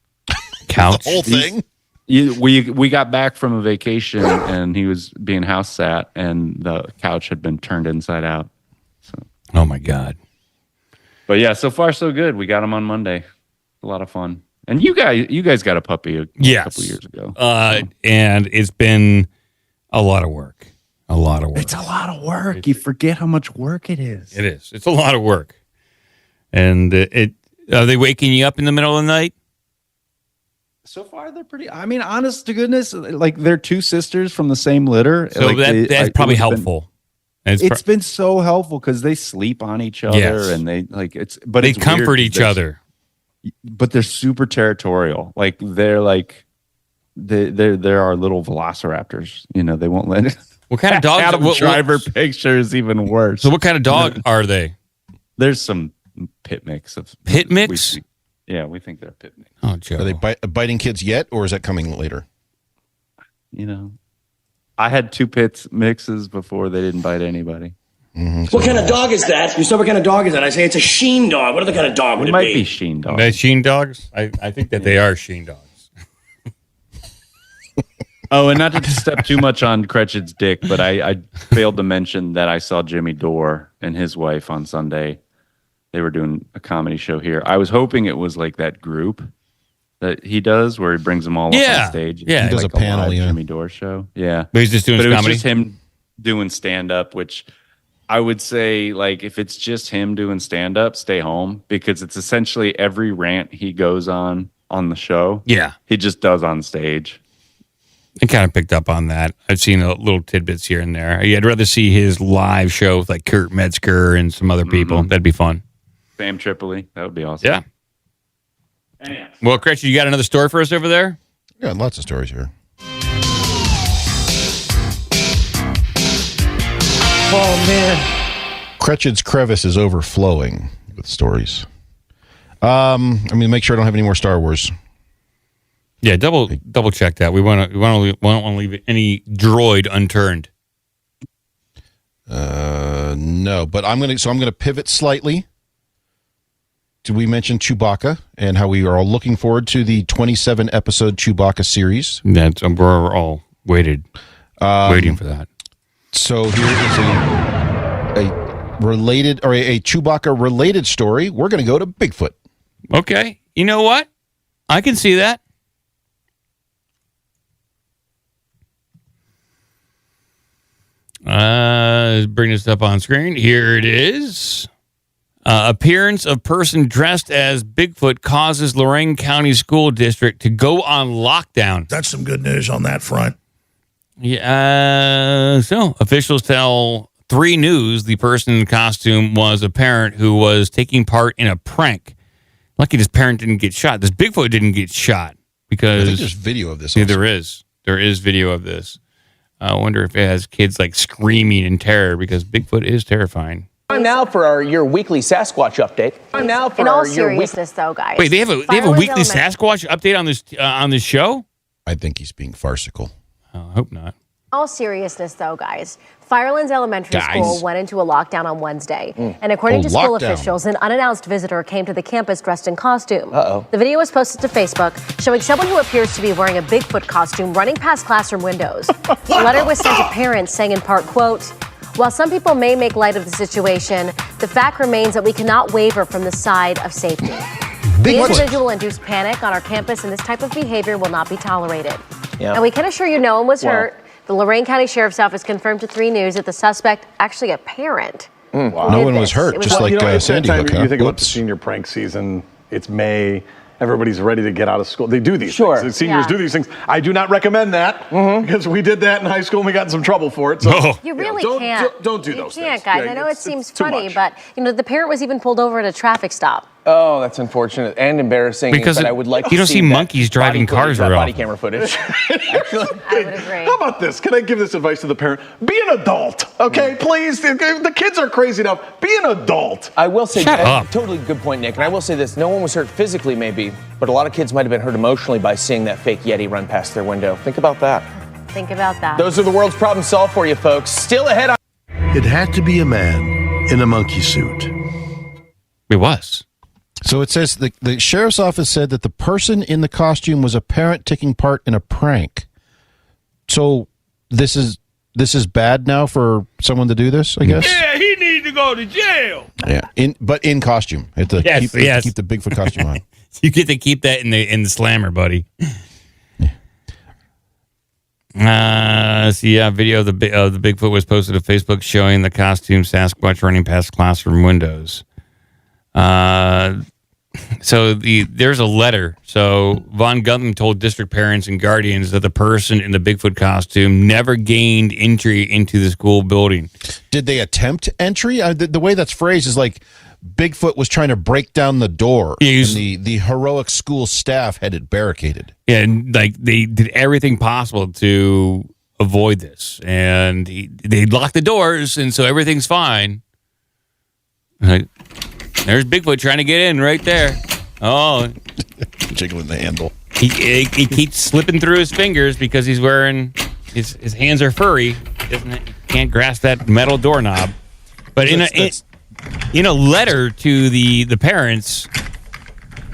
Couch? The whole thing? We got back from a vacation and he was being house sat and the couch had been turned inside out. So. Oh my God. But yeah, so far so good. We got him on Monday. A lot of fun. And you guys got a puppy a couple years ago. And it's been a lot of work. A lot of work. It's a lot of work. You forget how much work it is. It is. It's a lot of work. And are they waking you up in the middle of the night? So far, they're pretty. I mean, honest to goodness, like they're 2 sisters from the same litter. So that's probably helpful. It's been so helpful because they sleep on each other and they they comfort each other. But they're super territorial. Like they're our little velociraptors. You know, they won't let it. What kind of dog? Adam Driver picture is even worse. So what kind of dog are they? There's some pit mix of pit mix. We think they're pit mix. Oh, Joe. Are they biting kids yet, or is that coming later? You know, I had 2 pit mixes before they didn't bite anybody. Mm-hmm. What kind of dog is that? You said, what kind of dog is that? I say it's a Sheen dog. What other kind of dog would it be? It might be Sheen dogs. They're Sheen dogs? I think that they are Sheen dogs. Oh, and not to step too much on Cretchet's dick, but I failed to mention that I saw Jimmy Dore and his wife on Sunday. They were doing a comedy show here. I was hoping it was like that group that he does where he brings them all up on stage. Yeah, he does like a panel, Jimmy Dore show. Yeah. But he's just doing comedy? comedy? It was just him doing stand-up, which I would say, like, if it's just him doing stand-up, stay home, because it's essentially every rant he goes on the show. Yeah. He just does on stage. I kind of picked up on that. I've seen little tidbits here and there. I'd rather see his live show with like Kurt Metzger and some other people. That'd be fun. Sam Tripoli. That would be awesome. Yeah. Anyhow. Well, Cretchen, you got another story for us over there? Yeah, lots of stories here. Oh, man. Cretchen's crevice is overflowing with stories. I'm going to make sure I don't have any more Star Wars. Yeah, double check that. We want to leave any droid unturned. No, but I'm going to pivot slightly. Did we mention Chewbacca and how we are all looking forward to the 27 episode Chewbacca series? That's we're all waiting for that. So here is a related or a Chewbacca related story. We're going to go to Bigfoot. Okay, you know what? I can see that. Bring this up on screen. Here it is. Appearance of person dressed as Bigfoot causes Lorain County School District to go on lockdown. That's some good news on that front. Yeah. So officials tell 3 News the person in costume was a parent who was taking part in a prank. Lucky this parent didn't get shot. This Bigfoot didn't get shot because I think there's video of this. Yeah, also. there is video of this. I wonder if it has kids like screaming in terror because Bigfoot is terrifying. Time now for your weekly Sasquatch update. Time now for In all your seriousness, though, guys. Wait, they have a weekly Sasquatch update on this show? I think he's being farcical. I hope not. In all seriousness, though, guys, Firelands Elementary School went into a lockdown on Wednesday. And according to school officials, an unannounced visitor came to the campus dressed in costume. The video was posted to Facebook showing someone who appears to be wearing a Bigfoot costume running past classroom windows. A letter was sent to parents saying in part, quote, "While some people may make light of the situation, the fact remains that we cannot waver from the side of safety. The individual induced panic on our campus, and this type of behavior will not be tolerated." And we can assure you no one was hurt. The Lorain County Sheriff's Office confirmed to 3 News that the suspect, actually a parent, No one was hurt, just like Sandy Hook. You think about the senior prank season. It's May. Everybody's ready to get out of school. They do these things. The seniors do these things. I do not recommend that because we did that in high school and we got in some trouble for it. So You really can't. Don't do those You can't, things. guys. Yeah, I know it seems too funny, much. but the parent was even pulled over at a traffic stop. Oh, that's unfortunate and embarrassing. Because but I would like you to don't see that monkeys driving body footage, cars that very body often. camera footage. I would agree. How about this? Can I give this advice to the parent? Be an adult, okay? Please. The kids are crazy enough. Be an adult. I will say, Shut up. Totally good point, Nick. And I will say this: no one was hurt physically, maybe, but a lot of kids might have been hurt emotionally by seeing that fake Yeti run past their window. Think about that. Think about that. Those are the world's problems solved for you, folks. Still ahead on. It had to be a man in a monkey suit. It was. So it says the sheriff's office said that the person in the costume was a parent taking part in a prank. So this is bad now for someone to do this, I guess. Yeah, he needs to go to jail. Yeah, in costume. Have to keep the Bigfoot costume on. You get to keep that in the slammer, buddy. Video of the Bigfoot was posted to Facebook showing the costume Sasquatch running past classroom windows. So there's a letter. So Von Gutham told district parents and guardians that the person in the Bigfoot costume never gained entry into the school building. Did they attempt entry? The way that's phrased is like Bigfoot was trying to break down the door, and the heroic school staff had it barricaded. Yeah, and like they did everything possible to avoid this, and they locked the doors, and so everything's fine. There's Bigfoot trying to get in right there. Oh, jiggling the handle. He keeps slipping through his fingers because he's wearing his hands are furry. Can't grasp that metal doorknob. But in a letter to the parents,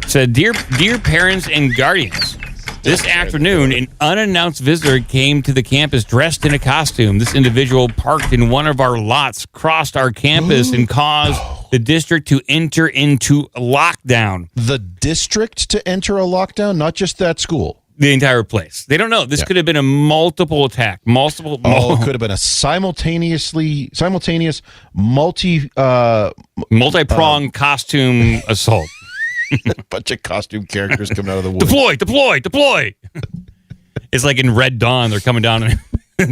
said, dear parents and guardians, this afternoon an unannounced visitor came to the campus dressed in a costume. This individual parked in one of our lots, crossed our campus, and caused the district to enter into a lockdown. The district to enter a lockdown, not just that school. The entire place. They don't know. This could have been a multiple attack. It could have been a simultaneous multi-pronged costume assault. A bunch of costume characters coming out of the woods. Deploy! It's like in Red Dawn. They're coming down on. I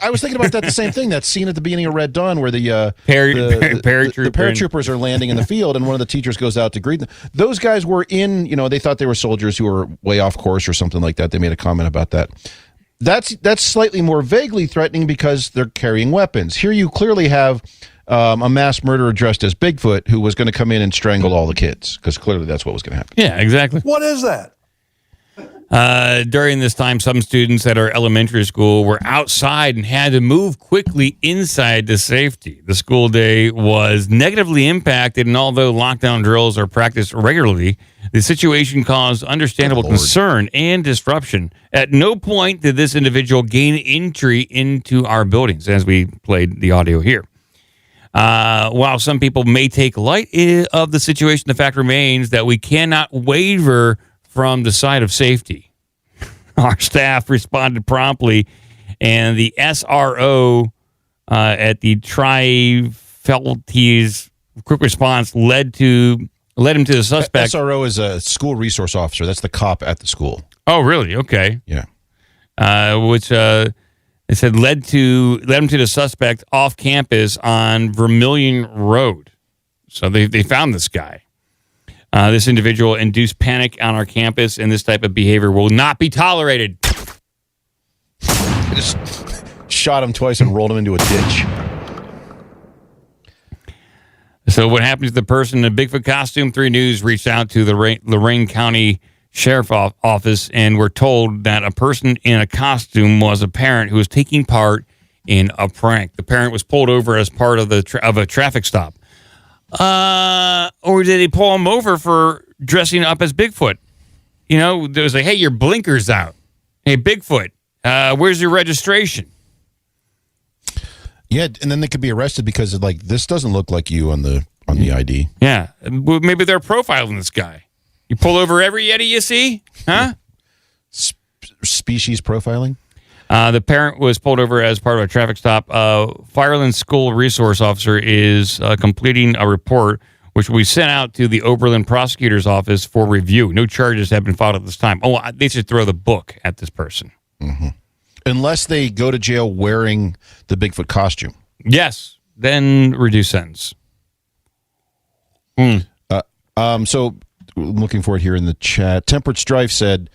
was thinking about that. The same thing. That scene at the beginning of Red Dawn where the paratroopers are landing in the field, and one of the teachers goes out to greet them. Those guys were in. They thought they were soldiers who were way off course or something like that. They made a comment about that. That's slightly more vaguely threatening because they're carrying weapons. Here you clearly have a mass murderer dressed as Bigfoot who was going to come in and strangle all the kids, because clearly that's what was going to happen. Yeah, exactly. What is that? During this time, some students at our elementary school were outside and had to move quickly inside to safety. The school day was negatively impacted, and although lockdown drills are practiced regularly, the situation caused understandable concern and disruption. At no point did this individual gain entry into our buildings, as we played the audio here. While some people may take light of the situation, the fact remains that we cannot waver from the side of safety. Our staff responded promptly, and the SRO at the Tri-Faculties quick response led him to the suspect. SRO is a school resource officer. That's the cop at the school. Oh, really? Okay. Yeah. Which it said led him to the suspect off campus on Vermilion Road. So they found this guy. This individual induced panic on our campus, and this type of behavior will not be tolerated. I just shot him twice and rolled him into a ditch. So what happened to the person in the Bigfoot costume? 3 News reached out to the Lorain County Sheriff's Office and were told that a person in a costume was a parent who was taking part in a prank. The parent was pulled over as part of a traffic stop. Or did they pull him over for dressing up as Bigfoot? You know, there was like, hey, your blinker's out. Hey, Bigfoot, where's your registration? Yeah, and then they could be arrested because of, like, this doesn't look like you on the ID. Yeah, well, maybe they're profiling this guy. You pull over every Yeti you see, huh? Species profiling. The parent was pulled over as part of a traffic stop. Fireland School Resource Officer is completing a report, which will be sent out to the Oberlin Prosecutor's Office for review. No charges have been filed at this time. Oh, they should throw the book at this person. Mm-hmm. Unless they go to jail wearing the Bigfoot costume. Yes, then reduce sentence. So, looking for it here in the chat. Temperate Strife said,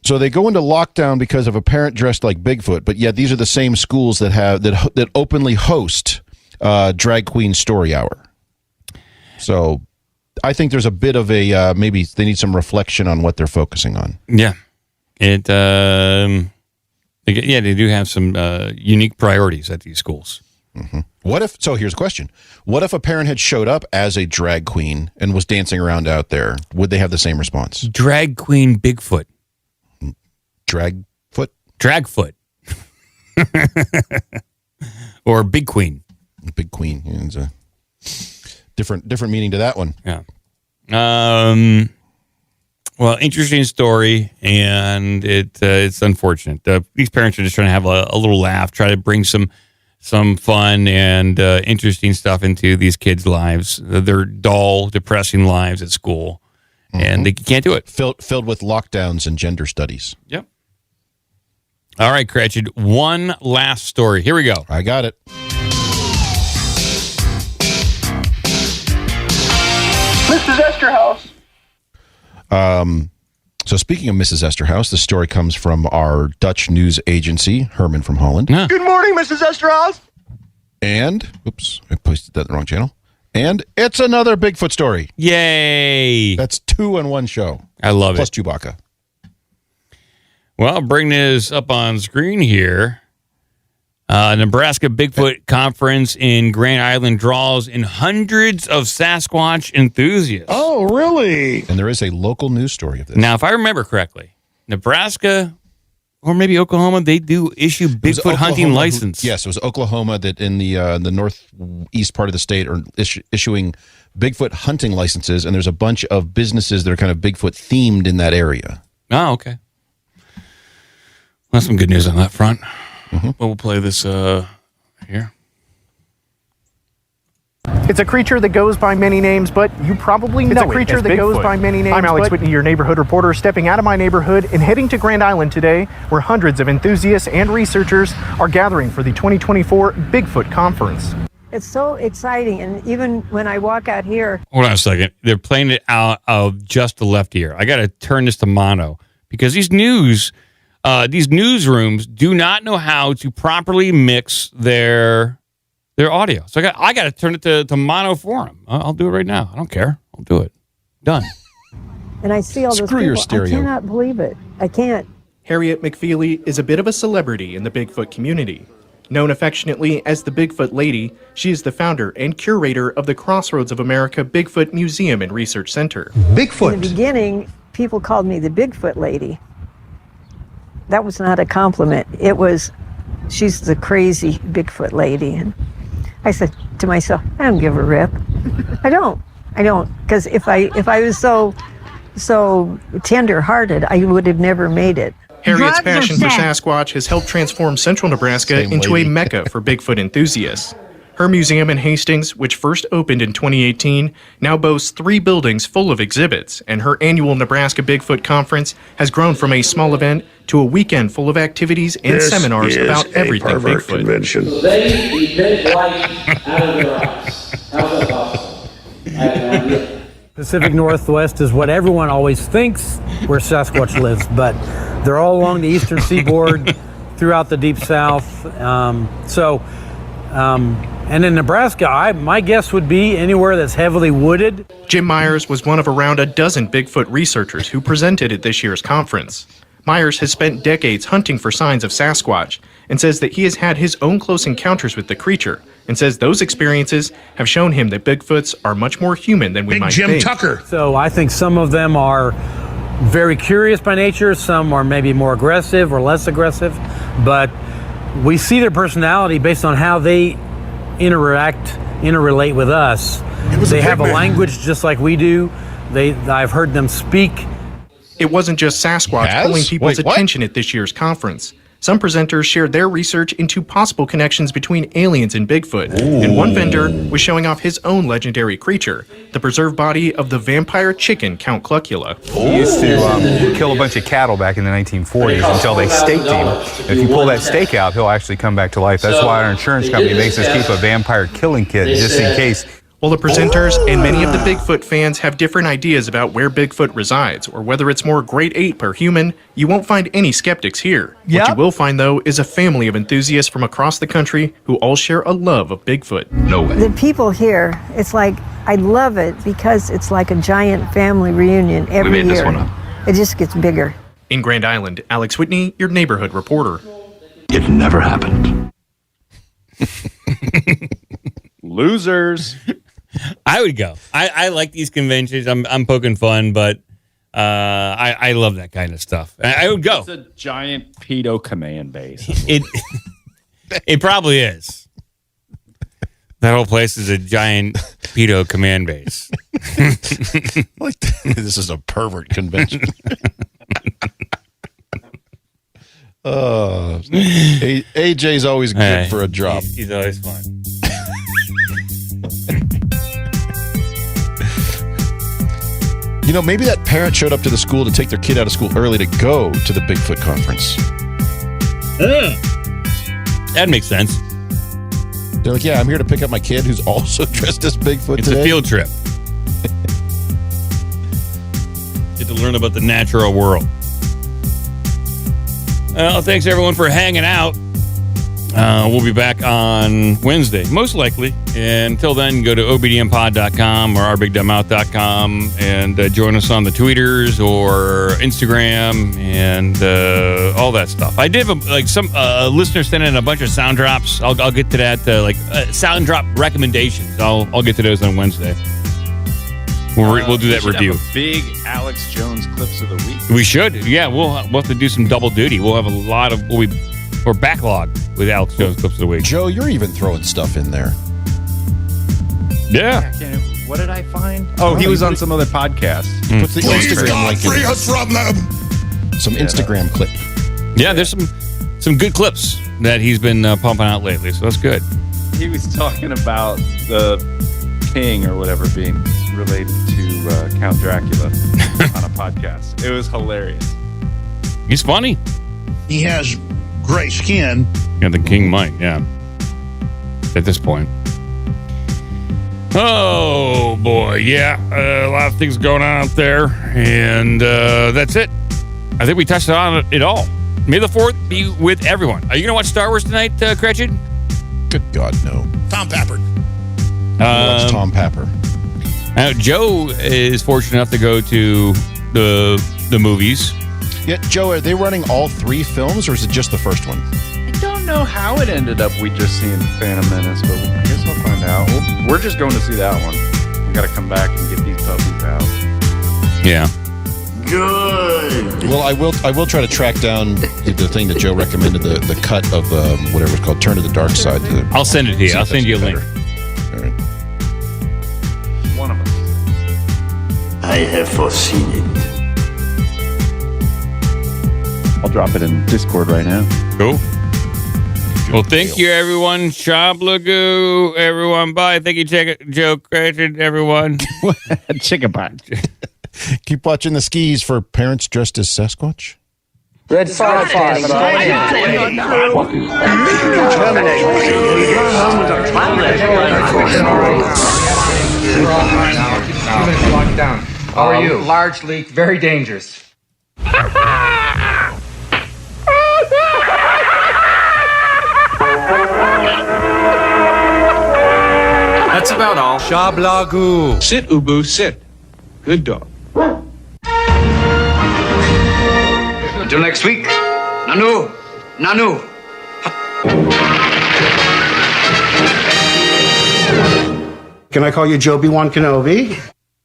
so they go into lockdown because of a parent dressed like Bigfoot, but yet these are the same schools that openly host Drag Queen Story Hour. So, I think there's a bit of a maybe they need some reflection on what they're focusing on. Yeah, they do have some unique priorities at these schools. Mm-hmm. So here's a question. What if a parent had showed up as a drag queen and was dancing around out there? Would they have the same response? Drag Queen Bigfoot. Dragfoot? Dragfoot. Or Big Queen. Big Queen. Yeah, it's a different meaning to that one. Yeah. Well, interesting story, and it's unfortunate. These parents are just trying to have a little laugh, try to bring some fun and interesting stuff into these kids' lives. Their dull, depressing lives at school, and they can't do it. Filled with lockdowns and gender studies. Yep. All right, Cratchit, one last story. Here we go. I got it. Mrs. Esterhaus. So speaking of Mrs. Esterhaus, the story comes from our Dutch news agency, Herman from Holland. Good morning, Mrs. Esterhaus. And, oops, I posted that in the wrong channel. And it's another Bigfoot story. Yay. That's 2 in one show. I love Plus it. Chewbacca. Well, I'll bring this up on screen here. Nebraska Bigfoot Conference in Grand Island draws in hundreds of Sasquatch enthusiasts. Oh, really? And there is a local news story of this. Now, if I remember correctly, Nebraska or maybe Oklahoma, they do issue Bigfoot hunting license. Yes, it was Oklahoma that in the northeast part of the state are issuing Bigfoot hunting licenses, and there's a bunch of businesses that are kind of Bigfoot themed in that area. Oh, okay. Well, that's some good news on that front. Well, we'll play this here. It's a creature that goes by many names, but you probably know it. It's a creature that goes by many names. I'm Alex Whitney, your neighborhood reporter, stepping out of my neighborhood and heading to Grand Island today, where hundreds of enthusiasts and researchers are gathering for the 2024 Bigfoot Conference. It's so exciting, and even when I walk out here... Hold on a second. They're playing it out of just the left ear. I got to turn this to mono, because these newsrooms do not know how to properly mix their audio. So I got to turn it to mono for them. I'll do it right now. I don't care. I'll do it. Done. And I see all those Screw people. your stereo. I cannot believe it. I can't. Harriet McFeely is a bit of a celebrity in the Bigfoot community. Known affectionately as the Bigfoot Lady, she is the founder and curator of the Crossroads of America Bigfoot Museum and Research Center. Bigfoot. In the beginning, people called me the Bigfoot Lady. That was not a compliment. It was, she's the crazy Bigfoot lady. And I said to myself, I don't give a rip. I don't. Because if I was so tender-hearted, I would have never made it. Harriet's passion for Sasquatch has helped transform central Nebraska into a mecca for Bigfoot enthusiasts. Her museum in Hastings, which first opened in 2018, now boasts 3 buildings full of exhibits, and her annual Nebraska Bigfoot Conference has grown from a small event to a weekend full of activities and seminars about everything Bigfoot. Convention. So they emit light out of their eyes. How's that possible? I have no idea. Pacific Northwest is what everyone always thinks where Sasquatch lives, but they're all along the eastern seaboard, throughout the deep south. And in Nebraska, my guess would be anywhere that's heavily wooded. Jim Myers was one of around a dozen Bigfoot researchers who presented at this year's conference. Myers has spent decades hunting for signs of Sasquatch and says that he has had his own close encounters with the creature and says those experiences have shown him that Bigfoots are much more human than we might think. So I think some of them are very curious by nature, some are maybe more aggressive or less aggressive, but we see their personality based on how they interrelate with us. They have a language just like we do. I've heard them speak. It wasn't just Sasquatch pulling people's attention at this year's conference. Some presenters shared their research into possible connections between aliens and Bigfoot, and one vendor was showing off his own legendary creature, the preserved body of the vampire chicken Count Cluckula. He used to kill a bunch of cattle back in the 1940s until they staked him. If you pull that stake out, he'll actually come back to life. That's why our insurance company makes us keep a vampire killing kit just in case. Well, the presenters and many of the Bigfoot fans have different ideas about where Bigfoot resides or whether it's more great ape or human. You won't find any skeptics here. What you will find, though, is a family of enthusiasts from across the country who all share a love of Bigfoot. No way. The people here, it's like, I love it because it's like a giant family reunion every year. We made this one up. It just gets bigger. In Grand Island, Alex Whitney, your neighborhood reporter. It never happened. Losers. I would go. I like these conventions. I'm poking fun, but I love that kind of stuff. I would go. It's a giant pedo command base. It probably is. That whole place is a giant pedo command base. Like this is a pervert convention. AJ's always good for a drop. He's always fun. You know, maybe that parent showed up to the school to take their kid out of school early to go to the Bigfoot conference. That makes sense. They're like, yeah, I'm here to pick up my kid who's also dressed as Bigfoot It's today. a field trip. Get to learn about the natural world. Well, thanks everyone for hanging out. We'll be back on Wednesday, most likely. And until then, go to obdmpod.com or ourbigdumbmouth.com and join us on the Tweeters or Instagram and all that stuff. I did have some listener sent in a bunch of sound drops. I'll get to that, sound drop recommendations. I'll get to those on Wednesday. We'll do that review. Have a big Alex Jones clips of the week. We should. Yeah, we'll have to do some double duty. We'll have a lot of we're backlogged with Alex Jones clips of the week. Joe, you're even throwing stuff in there. Yeah. What did I find? Oh, he was on some other podcast. What's the Instagram link? Free us from them. Some Instagram clip. Yeah, there's some good clips that he's been pumping out lately, so that's good. He was talking about the king or whatever being related to Count Dracula on a podcast. It was hilarious. He's funny. He has gray skin. Yeah, the king might, yeah. At this point. Oh, boy, yeah. A lot of things going on out there, and that's it. I think we touched on it all. May the 4th be with everyone. Are you going to watch Star Wars tonight, Gretchen? Good God, no. Tom Papper. That's Tom Papper. Joe is fortunate enough to go to the movies. Yeah, Joe, are they running all 3 films, or is it just the first one? I don't know how it ended up we just seeing Phantom Menace, but I guess we'll find out. We're just going to see that one. We got to come back and get these puppies out. Yeah. Good. Well, I will try to track down the thing that Joe recommended, the cut of whatever it's called, Turn to the Dark Side. I'll send it to you. I'll send you a link. All right. One of us. I have foreseen it. I'll drop it in Discord right now. Cool. Well, thank you, everyone. Shablagoo, everyone. Bye. Thank you, Joe Gretchen, everyone. Chicken pie. Keep watching the skis for parents dressed as Sasquatch. Red 5-5. Locked down. How are you? Large leak, very dangerous. That's about all. Shablagu. Sit, Ubu, sit. Good dog. Until next week. Nanu. Nanu. Can I call you Joby Wan Kenobi?